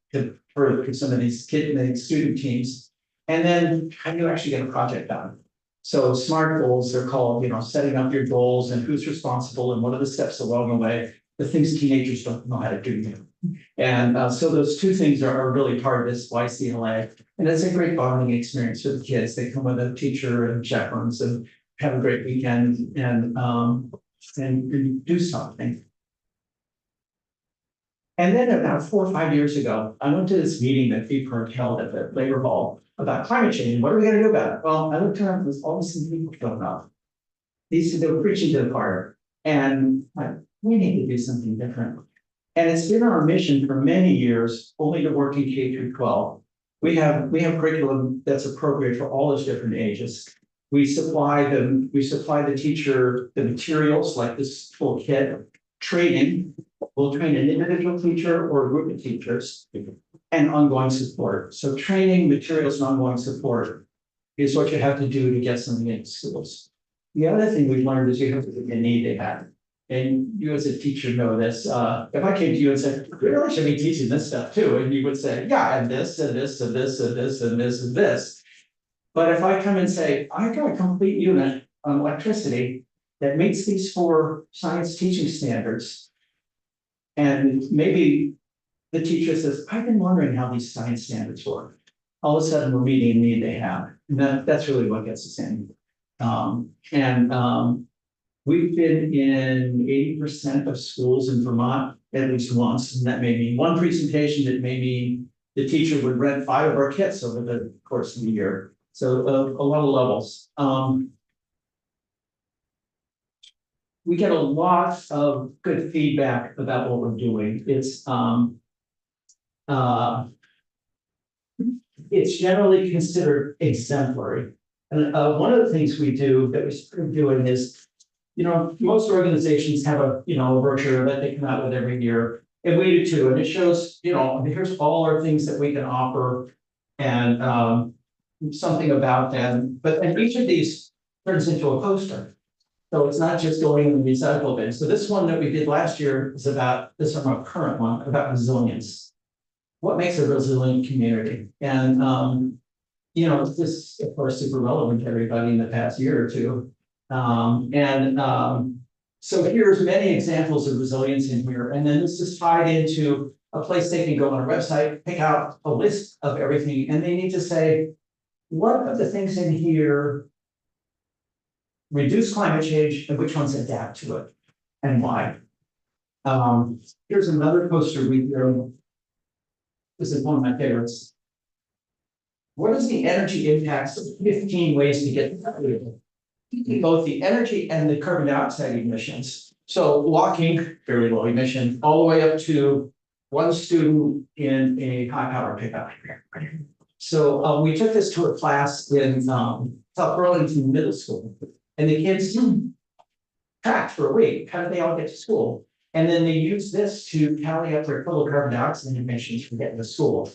for some of these student teams. And then how do you actually get a project done? So SMART goals, they're called, setting up your goals and who's responsible and what are the steps along the way, the things teenagers don't know how to do. And so those two things are really part of this YCLA. And it's a great bonding experience for the kids. They come with a teacher and chaperones and have a great weekend and do something. And then about 4 or 5 years ago, I went to this meeting that FEPERC held at the Labor Hall about climate change. What are we going to do about it? Well, I looked around, there's all these people showing up. They were preaching to the choir. And we need to do something different. And it's been our mission for many years, only to work in K through 12. We have curriculum that's appropriate for all those different ages. We supply the teacher the materials like this full kit, training. We'll train an individual teacher or a group of teachers, and ongoing support. So training, materials, and ongoing support is what you have to do to get something into schools. The other thing we've learned is you have to look at the need they have. And you as a teacher know this. If I came to you and said, we really should be teaching this stuff too, and you would say, yeah, and this, and this, and this, and this, and this, and this. But if I come and say, I got a complete unit on electricity that meets these 4 science teaching standards, and maybe the teacher says, I've been wondering how these science standards work. All of a sudden, we're meeting a need they have. And that's really what gets us in. We've been in 80% of schools in Vermont at least once. And that may mean one presentation, that may mean the teacher would rent 5 of our kits over the course of the year. So a lot of levels. We get a lot of good feedback about what we're doing. It's generally considered exemplary. And one of the things we do that we started doing is, most organizations have a brochure that they come out with every year, and we do too. And it shows, here's all our things that we can offer and something about them. And each of these turns into a poster. So it's not just going in the recycle bin. So this one that we did last year is about, this is our current one, about resilience. What makes a resilient community? And, this, of course, super relevant to everybody in the past year or two. So here's many examples of resilience in here. And then this is tied into a place they can go on a website, pick out a list of everything, and they need to say, what of the things in here reduce climate change and which ones adapt to it and why? Here's another poster we drew. This is one of my favorites. What is the energy impacts of 15 ways to get both the energy and the carbon dioxide emissions. So walking, very low emission, all the way up to one student in a high power pickup. So we took this to a class in South Burlington Middle School, and the kids tracked for a week. How did they all get to school? And then they used this to tally up their total carbon dioxide emissions for getting to school.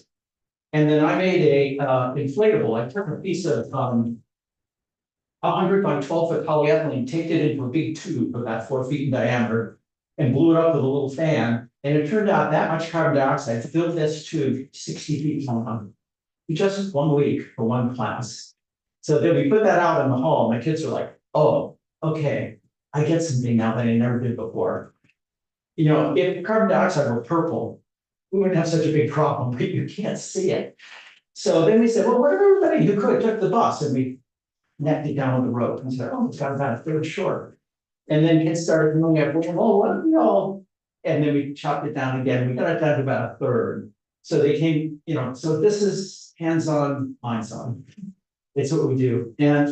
And then I made a inflatable. I took a piece of 100 by 12-foot polyethylene, taped it into a big tube about 4 feet in diameter, and blew it up with a little fan. And it turned out that much carbon dioxide filled this tube 60 feet long. Just 1 week for one class. So then we put that out in the hall. My kids are like, oh, okay, I get something now that I never did before. You know, if carbon dioxide were purple, we wouldn't have such a big problem, but you can't see it. So then we said, well, what if everybody who could took the bus, and we necked it down on the road and said, oh, it's got about a third short. And then kids started doing it, well, what if we all, and then we chopped it down again. We got it down to about a third. So they came, you know, so this is hands-on, minds-on. It's what we do. And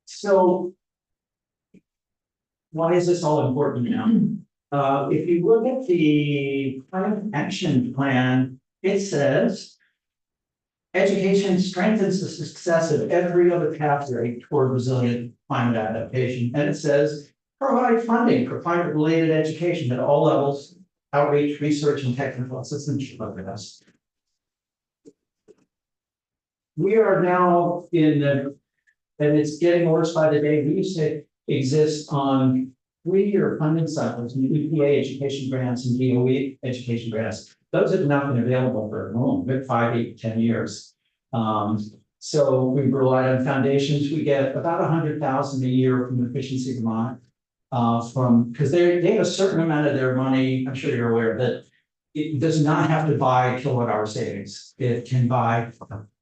so why is this all important now? If you look at the climate action plan, it says education strengthens the success of every other pathway toward resilient climate adaptation. And it says provide funding for climate-related education at all levels, outreach, research, and technical assistance. Look at us. We are now in the, and it's getting worse by the day. We used to exist on 3-year funding cycles, EPA education grants and DOE education grants. Those have not been available for a good 5, 8, 10 years. So we relied on foundations. We get about 100,000 a year from Efficiency Vermont. Because they have a certain amount of their money, I'm sure you're aware that it does not have to buy kilowatt hour savings. It can buy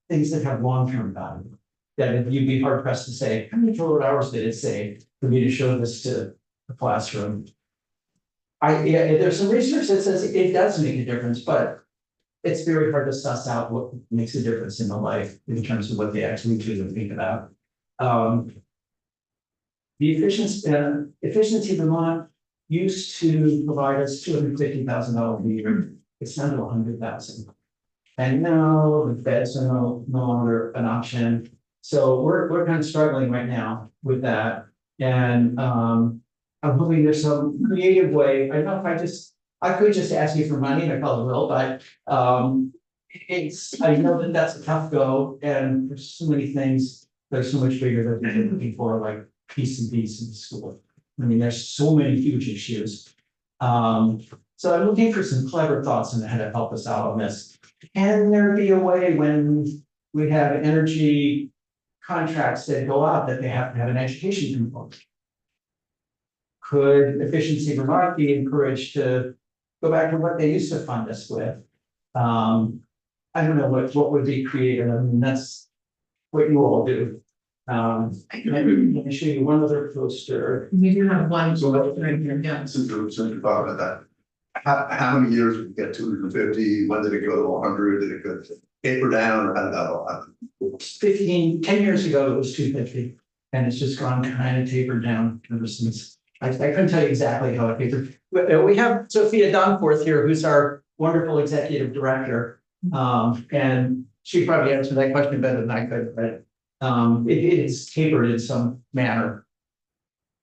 things that have long-term value. That you'd be hard pressed to say, how many kilowatt hours did it save for me to show this to the classroom? There's some research that says it does make a difference, but it's very hard to suss out what makes a difference in the life in terms of what they actually do and think about. The Efficiency Vermont used to provide us $250,000 a year. It's down to $100,000. And now the feds are no longer an option. So we're kind of struggling right now with that. And I'm hoping there's some creative way. I don't know if I could just ask you for money, and I probably will, but I know that that's a tough go, and there's so many things that are so much bigger than we're looking for, like peace and peace in the school. I mean, there's so many huge issues. So I'm looking for some clever thoughts on how to help us out on this. Can there be a way when we have energy contracts that go out that they have to have an education component? Could Efficiency Vermont be encouraged to go back to what they used to fund us with? I don't know what would be creative. I mean, that's what you all do. Let me show you one other poster. We do have one. So right here, yeah. since we talked about that, how many years did we get 250? When did it go to 100? Did it go taper down, or how did that all happen? 10 years ago, it was 250, and it's just gone kind of tapered down ever since. I couldn't tell you exactly how it tapered. We have Sophia Donforth here, who's our wonderful executive director. And she probably answered that question better than I could, but it is tapered in some manner.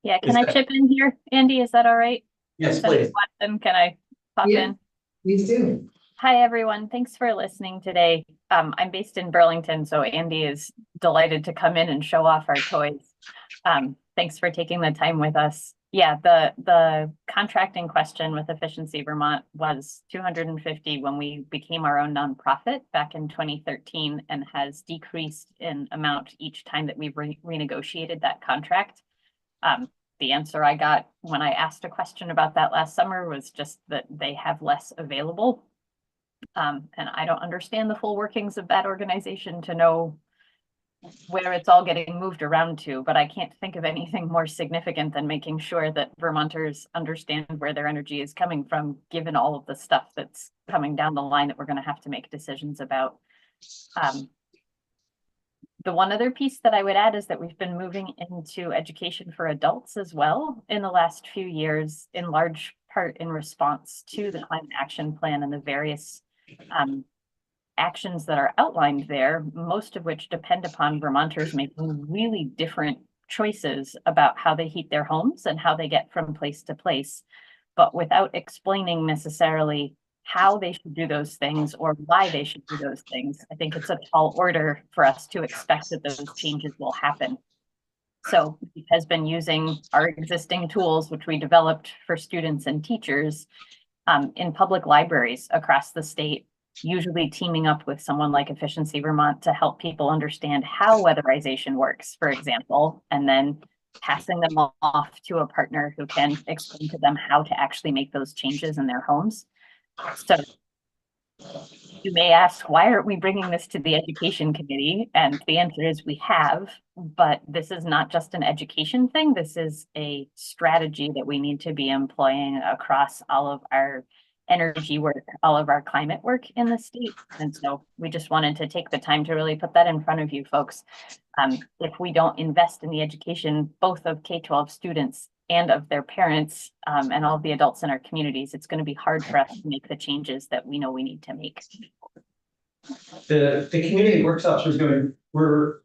Yeah, can I chip in here, Andy? Is that all right? Yes, please. Can I pop in? Please do. Hi, everyone. Thanks for listening today. I'm based in Burlington, so Andy is delighted to come in and show off our toys. Thanks for taking the time with us. Yeah, the contract in question with Efficiency Vermont was $250 when we became our own nonprofit back in 2013, and has decreased in amount each time that we've renegotiated that contract. The answer I got when I asked a question about that last summer was just that they have less available. And I don't understand the full workings of that organization to know where it's all getting moved around to, but I can't think of anything more significant than making sure that Vermonters understand where their energy is coming from, given all of the stuff that's coming down the line that we're going to have to make decisions about. The one other piece that I would add is that we've been moving into education for adults as well in the last few years, in large part in response to the climate action plan and the various actions that are outlined there, most of which depend upon Vermonters making really different choices about how they heat their homes and how they get from place to place, but without explaining necessarily how they should do those things or why they should do those things. I think it's a tall order for us to expect that those changes will happen. So he has been using our existing tools, which we developed for students and teachers in public libraries across the state, usually teaming up with someone like Efficiency Vermont to help people understand how weatherization works, for example, and then passing them off to a partner who can explain to them how to actually make those changes in their homes. So you may ask, why aren't we bringing this to the education committee? And the answer is we have, but this is not just an education thing. This is a strategy that we need to be employing across all of our energy work, all of our climate work in the state. And so we just wanted to take the time to really put that in front of you folks. If we don't invest in the education, both of K-12 students and of their parents and all of the adults in our communities, it's going to be hard for us to make the changes that we know we need to make. The community workshops we're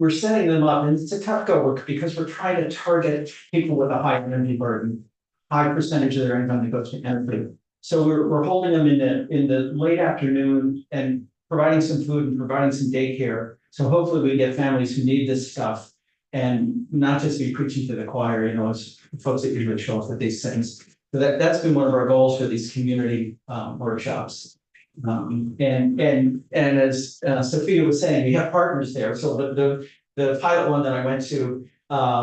setting them up, and it's a tough go work because we're trying to target people with a high energy burden, high percentage of their income that goes to energy. So we're holding them in the late afternoon and providing some food and providing some daycare. So hopefully we get families who need this stuff and not just be preaching to the choir, you know, as folks that usually show up at these things. So that's been one of our goals for these community workshops. And as Sophia was saying, we have partners there. So the pilot one that I went to,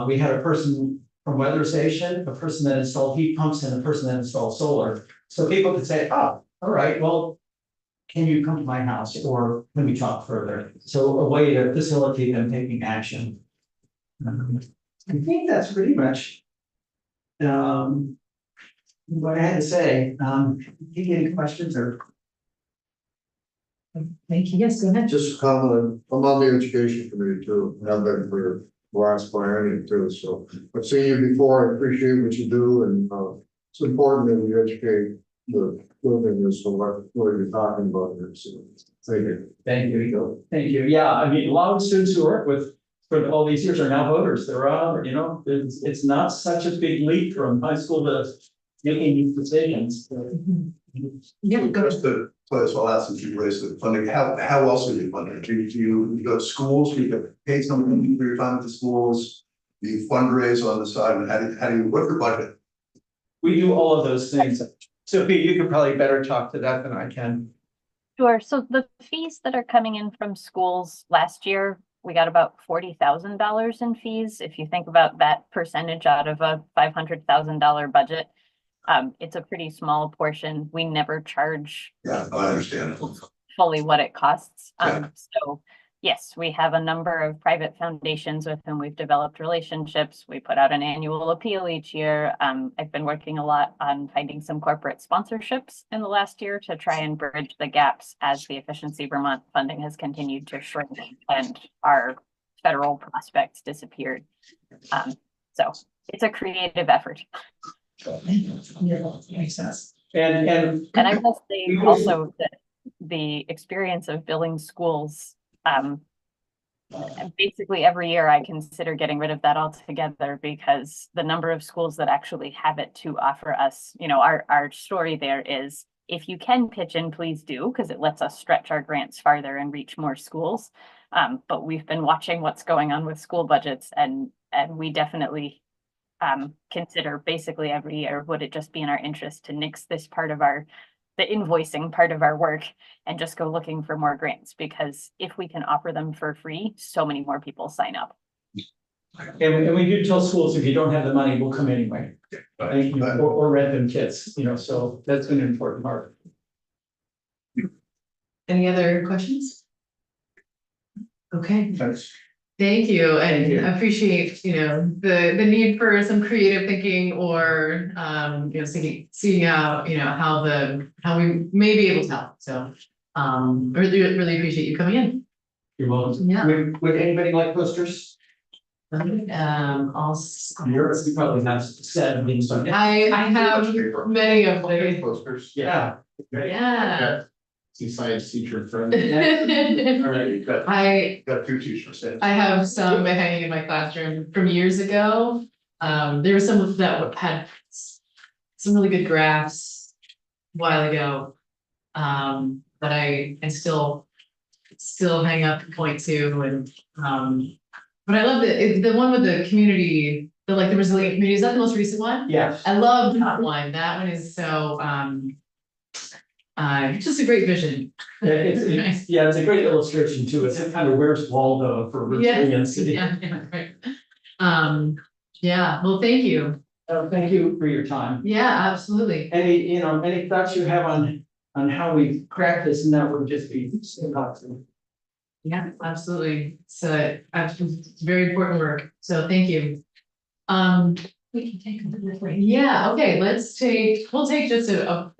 we had a person from weatherization, a person that installed heat pumps, and a person that installed solar. So people could say, oh, all right, well, can you come to my house or can we talk further? So a way to facilitate them taking action. I think that's pretty much what I had to say. Any questions or? Thank you. Yes, go ahead. Just a comment, I'm on the education committee too, and I've been for the last biennium too, so I've seen you before, I appreciate what you do, and it's important that we educate the children as to what you're talking about here, so thank you. Thank you, Eagle. Thank you. Yeah, I mean, a lot of students who work with for all these years are now voters. They're out, you know, it's not such a big leap from high school to making these decisions. Yeah, go ahead. Just to, so I'll ask if you raise the funding, how else are you funding? Do you go to schools, do you get paid something for your time at the schools? Do you fundraise on the side, and how do you, what's your budget? We do all of those things. Sophie, you could probably better talk to that than I can. Sure. So the fees that are coming in from schools last year, we got about $40,000 in fees. If you think about that percentage out of a $500,000 budget, it's a pretty small portion. We never charge Yeah, I understand. fully what it costs. Yeah. So yes, we have a number of private foundations with whom we've developed relationships. We put out an annual appeal each year. I've been working a lot on finding some corporate sponsorships in the last year to try and bridge the gaps as the Efficiency Vermont funding has continued to shrink and our federal prospects disappeared. So it's a creative effort. Yeah, makes sense. And I will say also that the experience of billing schools, basically every year I consider getting rid of that altogether because the number of schools that actually have it to offer us, you know, our story there is if you can pitch in, please do, because it lets us stretch our grants farther and reach more schools. But we've been watching what's going on with school budgets and we definitely consider basically every year, would it just be in our interest to nix this part of the invoicing part of our work and just go looking for more grants, because if we can offer them for free, so many more people sign up. and we do tell schools, if you don't have the money, we'll come anyway. Right. Or rent them kits, you know, so that's been an important part. Any other questions? Okay. Thanks. Thank you, Thank you. and I appreciate, you know, the need for some creative thinking or, you know, seeing out, you know, how we may be able to help, so. Really appreciate you coming in. You're welcome. Yeah. Would anybody like posters? I'll. Yours, you probably have set of things on it. I have many of them. Posters. Yeah. Yeah. See science teacher friend. All right, you've got. Got two teachers. I have some hanging in my classroom from years ago. There were some that had some really good graphs a while ago. But I still hang up point two and, but I love the one with the community, the resilient community. Is that the most recent one? Yes. I love that one. That one is so, just a great vision. It's a great illustration too. It's kind of where's Waldo for resiliency. Yeah, right. Yeah, well, thank you. Thank you for your time. Yeah, absolutely. Any thoughts you have on how we crack this, and that would just be so helpful. Yeah, absolutely. So, it's very important work. So thank you. We can take a break. Yeah, okay, we'll take just a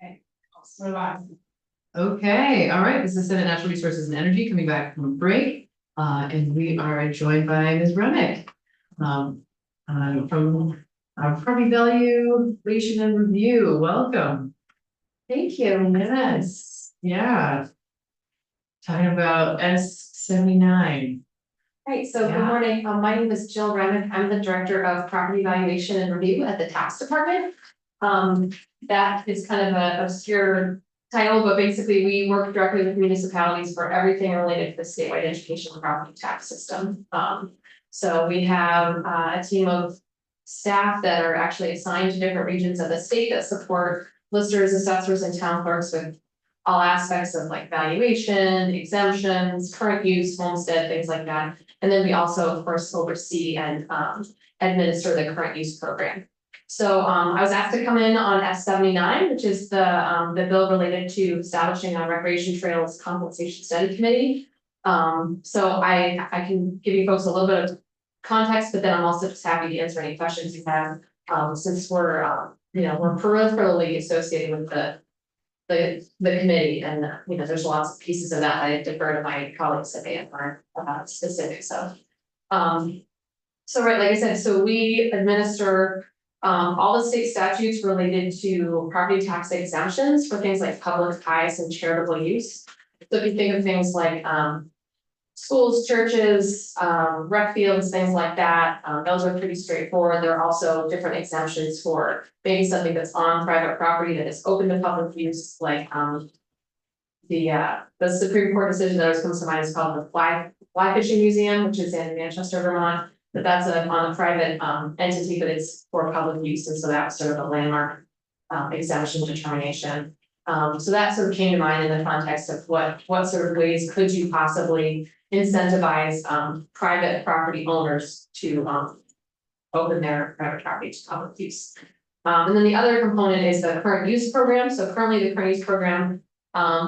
Okay, let's move on. Okay, all right, this is Senate Natural Resources and Energy coming back from a break. And we are joined by Ms. Remick. From Property Valuation and Review, welcome. Thank you. Yes, yeah. Talking about S79. Right, so good Yeah. morning. My name is Jill Remick. I'm the Director of Property Valuation and Review at the Tax Department. That is kind of an obscure title, but basically we work directly with municipalities for everything related to the statewide education and property tax system. So we have a team of staff that are actually assigned to different regions of the state that support listers, assessors, and town clerks with all aspects of like valuation, exemptions, current use, homestead, things like that. And then we also, of course, oversee and administer the current use program. So I was asked to come in on S79, which is the bill related to establishing a recreation trails compensation study committee. So I can give you folks a little bit of context, but then I'm also just happy to answer any questions you have. Since we're we're peripherally associated with the committee, and there's lots of pieces of that I defer to my colleagues if they are specifics of. So right, like I said, so we administer all the state statutes related to property tax exemptions for things like public, pious, and charitable use. So if you think of things like schools, churches, rec fields, things like that, those are pretty straightforward. There are also different exemptions for maybe something that's on private property that is open to public use, like the Supreme Court decision that always comes to mind is called the Fly Fishing Museum, which is in Manchester, Vermont. But that's on a private entity, but it's for public use, and so that was sort of a landmark exemption determination. So that sort of came to mind in the context of what sort of ways could you possibly incentivize private property owners to open their private property to public use. And then the other component is the current use program. So currently the current use program,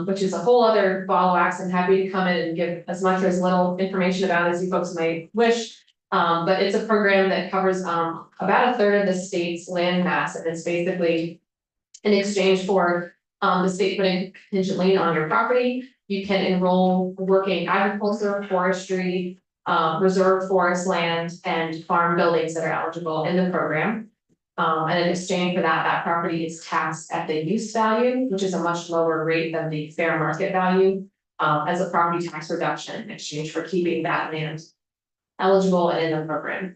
which is a whole other ball of wax, I'm happy to come in and give as much or as little information about as you folks may wish. But it's a program that covers about a third of the state's land mass, and it's basically in exchange for the state putting contingent lien on your property. You can enroll working agriculture, forestry, reserve forest land, and farm buildings that are eligible in the program. And in exchange for that, that property is taxed at the use value, which is a much lower rate than the fair market value, as a property tax reduction in exchange for keeping that land eligible and in the program.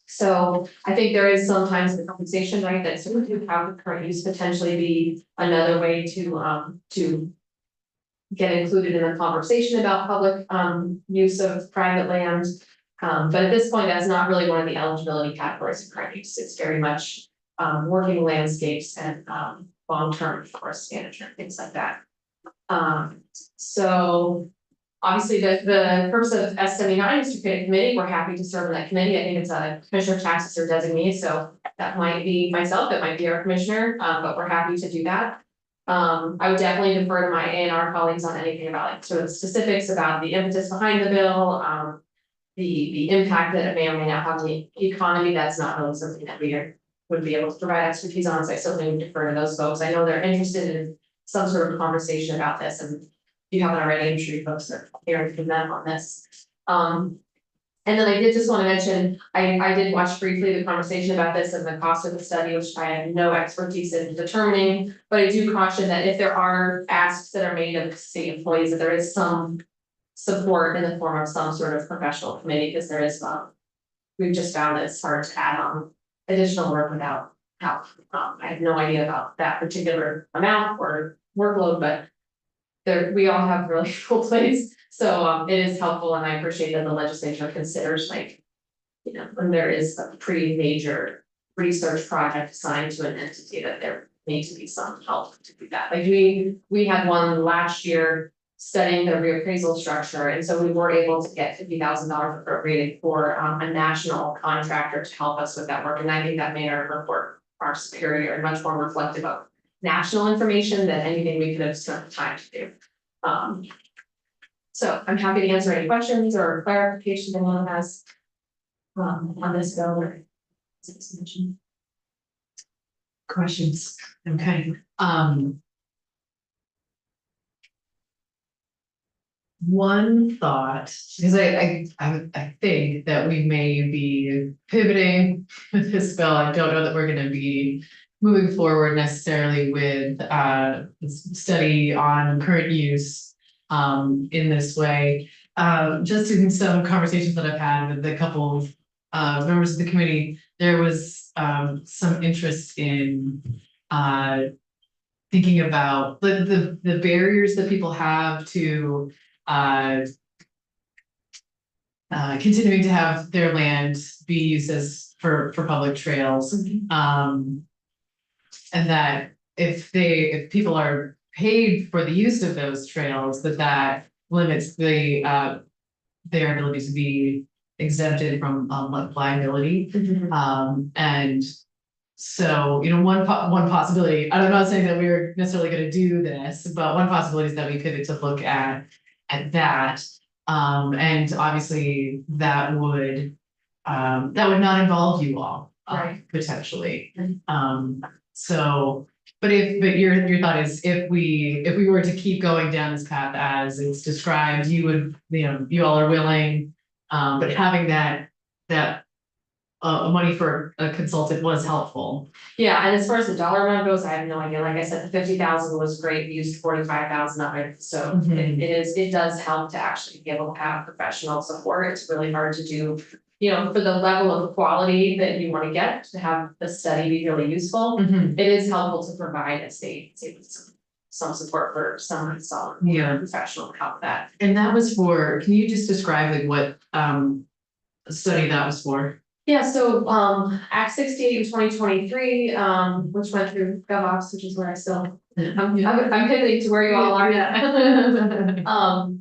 So I think there is sometimes the compensation, right, that sort of have the current use potentially be another way to get included in the conversation about public use of private land. But at this point, that's not really one of the eligibility categories of current use. It's very much working landscapes and long-term forest management, things like that. So obviously the purpose of S79 is to create a committee. We're happy to serve in that committee. I think it's a commissioner of taxes or designee, so that might be myself, it might be our commissioner, but we're happy to do that. I would definitely defer to my A&R colleagues on anything about like sort of specifics about the impetus behind the bill, the impact that it may or may not have on the economy. That's not really something that we would be able to provide expertise on, so I certainly would defer to those folks. I know they're interested in some sort of conversation about this, and if you haven't already, I'm sure you folks are hearing from them on this. And then I did just want to mention, I did watch briefly the conversation about this and the cost of the study, which I have no expertise in determining, but I do caution that if there are asks that are made of state employees, that there is some support in the form of some sort of professional committee, because there is we've just found that it's hard to add on additional work without help. I have no idea about that particular amount or workload, but we all have really full plates, so it is helpful, and I appreciate that the legislature considers, like, when there is a pretty major research project assigned to an entity, that there needs to be some help to do that. Like we had one last year studying the reappraisal structure, and so we were able to get $50,000 appropriated for a national contractor to help us with that work, and I think that made our report far superior and much more reflective of national information than anything we could have spent time to do. So I'm happy to answer any questions or clarification anyone has on this bill or. Questions? Okay, one thought, because I think that we may be pivoting with this bill. I don't know that we're gonna be moving forward necessarily with study on current use in this way. Just in some conversations that I've had with a couple of members of the committee, there was some interest in thinking about the barriers that people have to uh. Continuing to have their land be used as for public trails. And that if people are paid for the use of those trails, that limits their ability to be exempted from liability. And so, one possibility, I'm not saying that we're necessarily gonna do this, but one possibility is that we pivot to look at that. And obviously that would not involve you all, Right. potentially. So, but your thought is if we were to keep going down this path as it's described, you would, you all are willing, but having that money for a consultant was helpful. Yeah, and as far as the dollar amount goes, I have no idea, like I said, the 50,000 was great, we used 45,000 of it, so it does help to actually be able to have professional support, it's really hard to do. For the level of quality that you wanna get, to have the study be really useful, it is helpful to provide a state some support for someone, professional to help that. And that was can you just describe like what study that was for? Yeah, so Act 68 in 2023, which went through GovOps, which is where I still, I'm pivoting to where you all are now.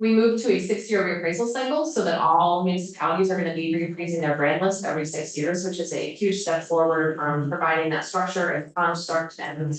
We moved to a 6-year reappraisal cycle so that all municipalities are gonna be reappraising their brand list every 6 years, which is a huge step forward from providing that structure and construct and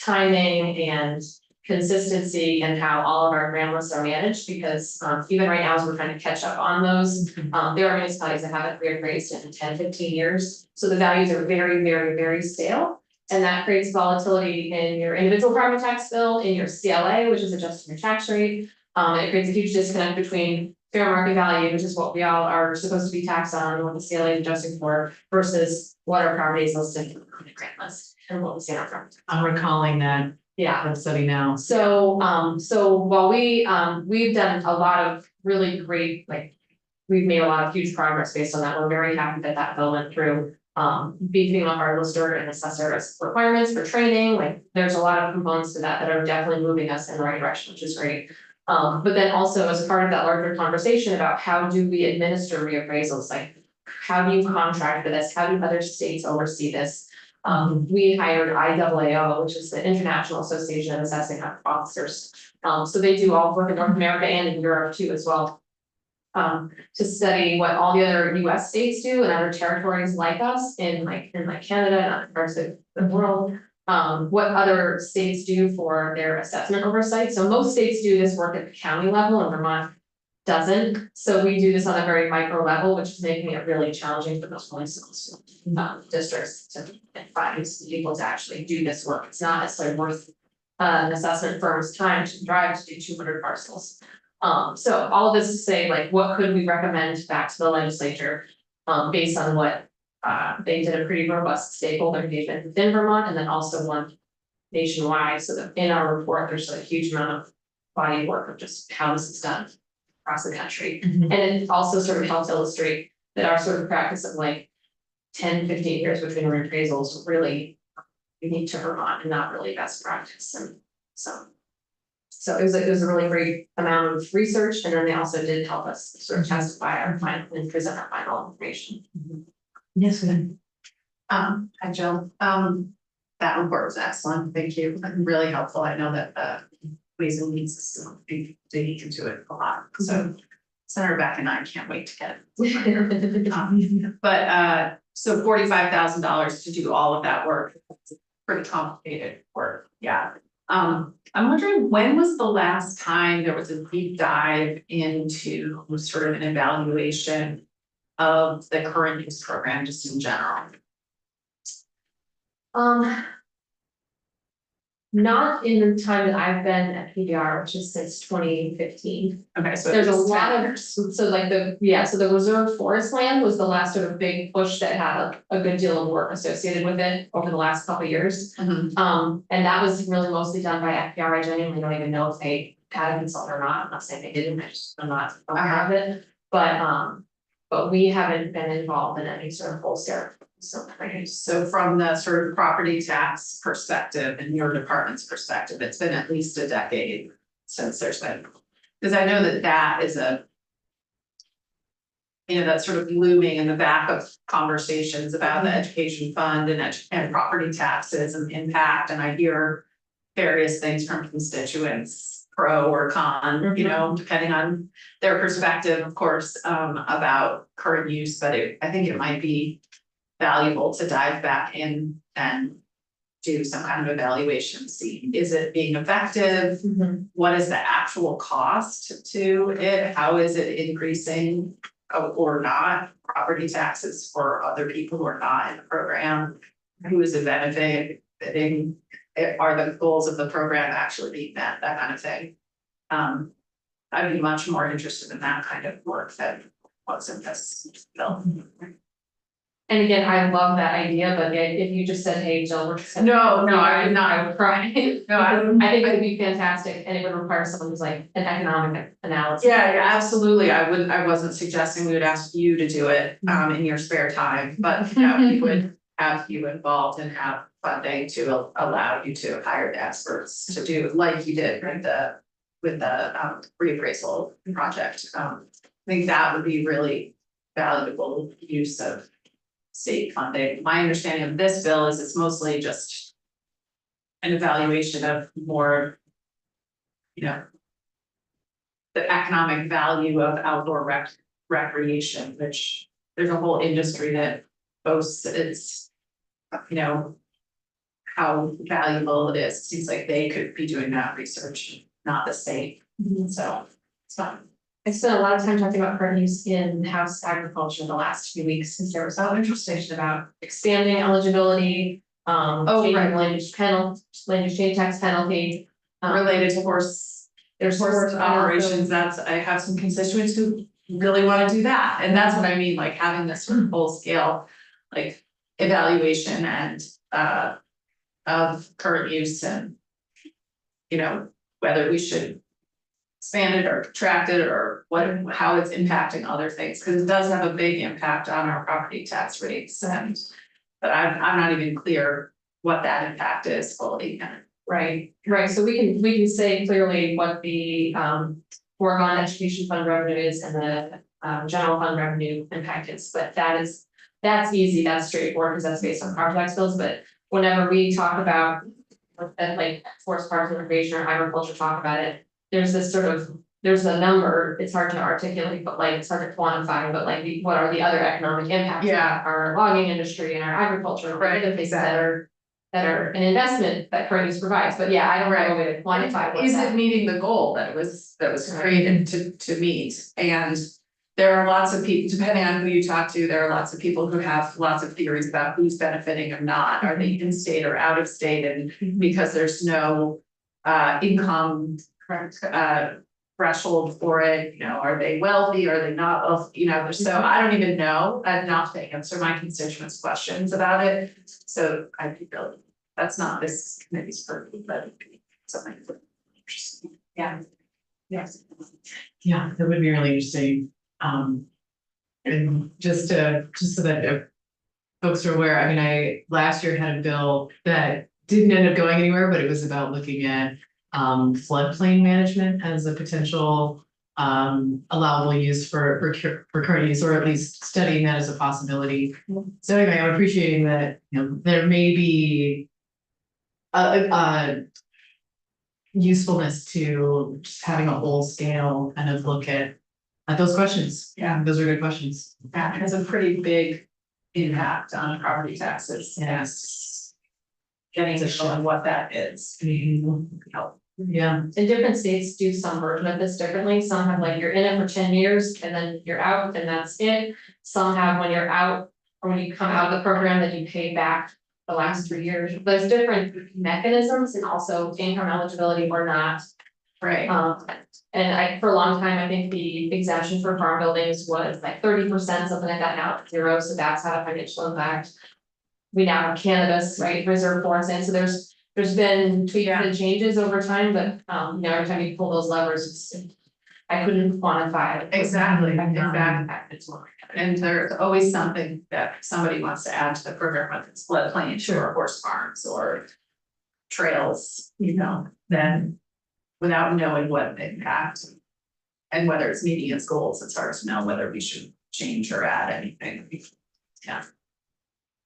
timing and consistency and how all of our brand lists are managed, because even right now, as we're trying to catch up on those, there are municipalities that haven't reappraised in 10-15 years. So the values are very, very, very stale. And that creates volatility in your individual property tax bill, in your CLA, which is adjusting your tax rate. It creates a huge disconnect between fair market value, which is what we all are supposed to be taxed on, what the CLA is adjusting for, versus what our property is listed in the grant list and what we see in our property. I'm recalling that study now. So while we've done a lot of really great, we've made a lot of huge progress based on that. We're very happy that bill went through. Beefing up our lister and assessor requirements for training, there's a lot of components to that are definitely moving us in the right direction, which is great. But then also as part of that larger conversation about how do we administer reappraisals, how do you contract for this? How do other states oversee this? We hired IAAO, which is the International Association of Assessing Officers. So they do all work in North America and in Europe too as well. To study what all the other US states do and other territories like us in Canada and other parts of the world. What other states do for their assessment oversight. So most states do this work at the county level and Vermont doesn't. So we do this on a very micro level, which is making it really challenging for those municipal districts to find people to actually do this work. It's not necessarily worth an assessment firm's time to drive to do 200 parcels. So all of this to say, what could we recommend back to the legislature, based on what, they did a pretty robust stakeholder engagement within Vermont and then also one nationwide, so that in our report, there's a huge amount of body of work of just how this is done across the country. And it also sort of helps illustrate that our sort of practice of 10-15 years between reappraisals really unique to Vermont and not really best practice. And so it was a really great amount of research, and then they also did help us sort of testify our final and present our final information. Yes, ma'am. Hi, Jill. That report was excellent. Thank you. Really helpful. I know that Ways and Means is digging into it a lot. So Senator Beck and I can't wait to get it. But so $45,000 to do all of that work. Pretty complicated work. Yeah. I'm wondering, when was the last time there was a deep dive into sort of an evaluation of the current use program just in general? Not in the time that I've been at PBR, which is since 2015. Okay, so. There's a it's lot 10 of, years. so like so the reserve forest land was the last sort of big push that had a good deal of work associated with it over the last couple of years. Mhm. And that was really mostly done by FPR. I genuinely don't even know if they had a consultant or not. I'm not saying they didn't, I'm not aware of it. But we haven't been involved in any sort of wholesale. So from the sort of property tax perspective and your department's perspective, it's been at least a decade since there's been. Because I know that that is a. You know, that's sort of looming in the back of conversations about the education fund and property taxes and impact, and I hear. Various things from constituents, pro or con, you know, depending on their perspective, of course, about current use, but I think it might be. Valuable to dive back in and do some kind of evaluation, see, is it being effective? What is the actual cost to it? How is it increasing or not? Property taxes for other people who are not in the program? Who is it benefiting? Are the goals of the program actually being met? That kind of thing. I'd be much more interested in that kind of work than what's in this bill. And again, I love that idea, but if you just said, hey, Jill, we're just. No, I would not. I would cry. No, I think it would be fantastic, and it would require someone who's like an economic analysis. Yeah, absolutely. I wasn't suggesting we would ask you to do it in your spare time, but we would have you involved and have funding to allow you to hire the experts to do like you did with the reappraisal project. I think that would be really valuable use of state funding. My understanding of this bill is it's mostly just an evaluation of more, you know, the economic value of outdoor recreation, which there's a whole industry that boasts its, you know, how valuable it is. It seems like they could be doing that research, not the state. So it's fun. I spent a lot of time talking about current use in house agriculture in the last few weeks, since there was some interest about expanding eligibility. Changing land use change tax penalty. Related to horse operations, I have some constituents who really wanna do that, and that's what I mean, like having this sort of full scale. Like evaluation and of current use and. You know, whether we should. Expand it or contract it or how it's impacting other things, because it does have a big impact on our property tax rates and. But I'm not even clear what that impact is fully. Right, so we can say clearly what the foregone education fund revenue is and the general fund revenue impact is, but that's easy, that's straightforward, because that's based on property tax bills, but whenever we talk about. Like forest parks and recreation or agriculture talk about it, there's this sort of, there's a number, it's hard to articulate, but like it's hard to quantify, but like what are the other economic impacts? Yeah. Our logging industry and our agriculture, right, other things that are an investment that current use provides, but yeah, I don't know a way to quantify what Is that. it meeting the goal that was created to meet? And there are lots of people, depending on who you talk to, there are lots of people who have lots of theories about who's benefiting or not. Are they in state or out of state? And because there's no income threshold for it, you know, are they wealthy? Are they not wealthy? You know, so I don't even know enough to answer my constituents' questions about it. So I think that's not this committee's purview, but it'd be something interesting. Yeah. Yes. Yeah, that would be really interesting. And just so that folks are aware, I mean, last year had a bill that didn't end up going anywhere, but it was about looking at floodplain management as a potential allowable use for current use, or at least studying that as a possibility. So anyway, I'm appreciating that, you know, there may be a usefulness to just having a whole scale kind of look at those questions. Yeah. Those are good questions. Yeah, it has a pretty big impact on property taxes. Yes. Getting to know what that is. Help. Yeah. And different states do some version of this differently. Some have like you're in it for 10 years and then you're out and that's it. Some have when you're out or when you come out of the program, then you pay back the last 3 years. There's different mechanisms and also income eligibility or not. Right. And for a long time, I think the exemption for farm buildings was like 30%, something like that, now it's 0, so that's had a financial impact. We now have cannabis, right, reserve forest, and so there's been tweaks and changes over time, but, every time you pull those levers, I couldn't quantify it. Exactly, Exactly. And there's always something that somebody wants to add to the program, whether it's floodplains or horse farms or trails, then without knowing what the impact and whether it's meeting its goals, it's hard to know whether we should change or add anything. Yeah.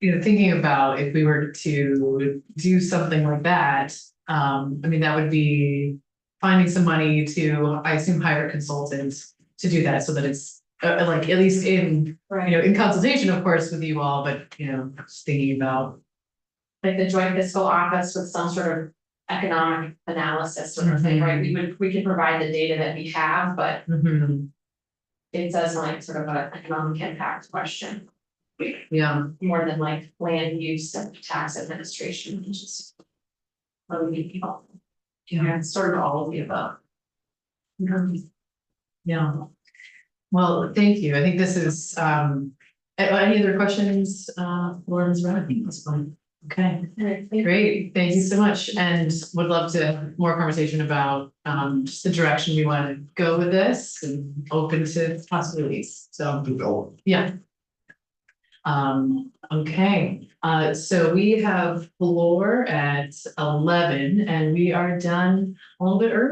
Thinking about if we were to do something like that, that would be finding some money to, I assume, hire a consultant to do that so that it's like at least in, in consultation, of course, with you all, but, just thinking about. Like the joint fiscal office with some sort of economic analysis sort of thing, right? We can provide the data that we have, but it does like sort of an economic impact question. Yeah. More than like land use and tax administration, which is really helpful. Yeah, it's sort of all of the above. Yeah. Well, thank you. I think this is, any other questions, Lauren's running? I think that's fine. Okay, great. Thank you so much. And would love to have more conversation about, just the direction we want to go with this and open to possibilities. So, yeah. Okay, so we have floor at 11 and we are done a little bit early.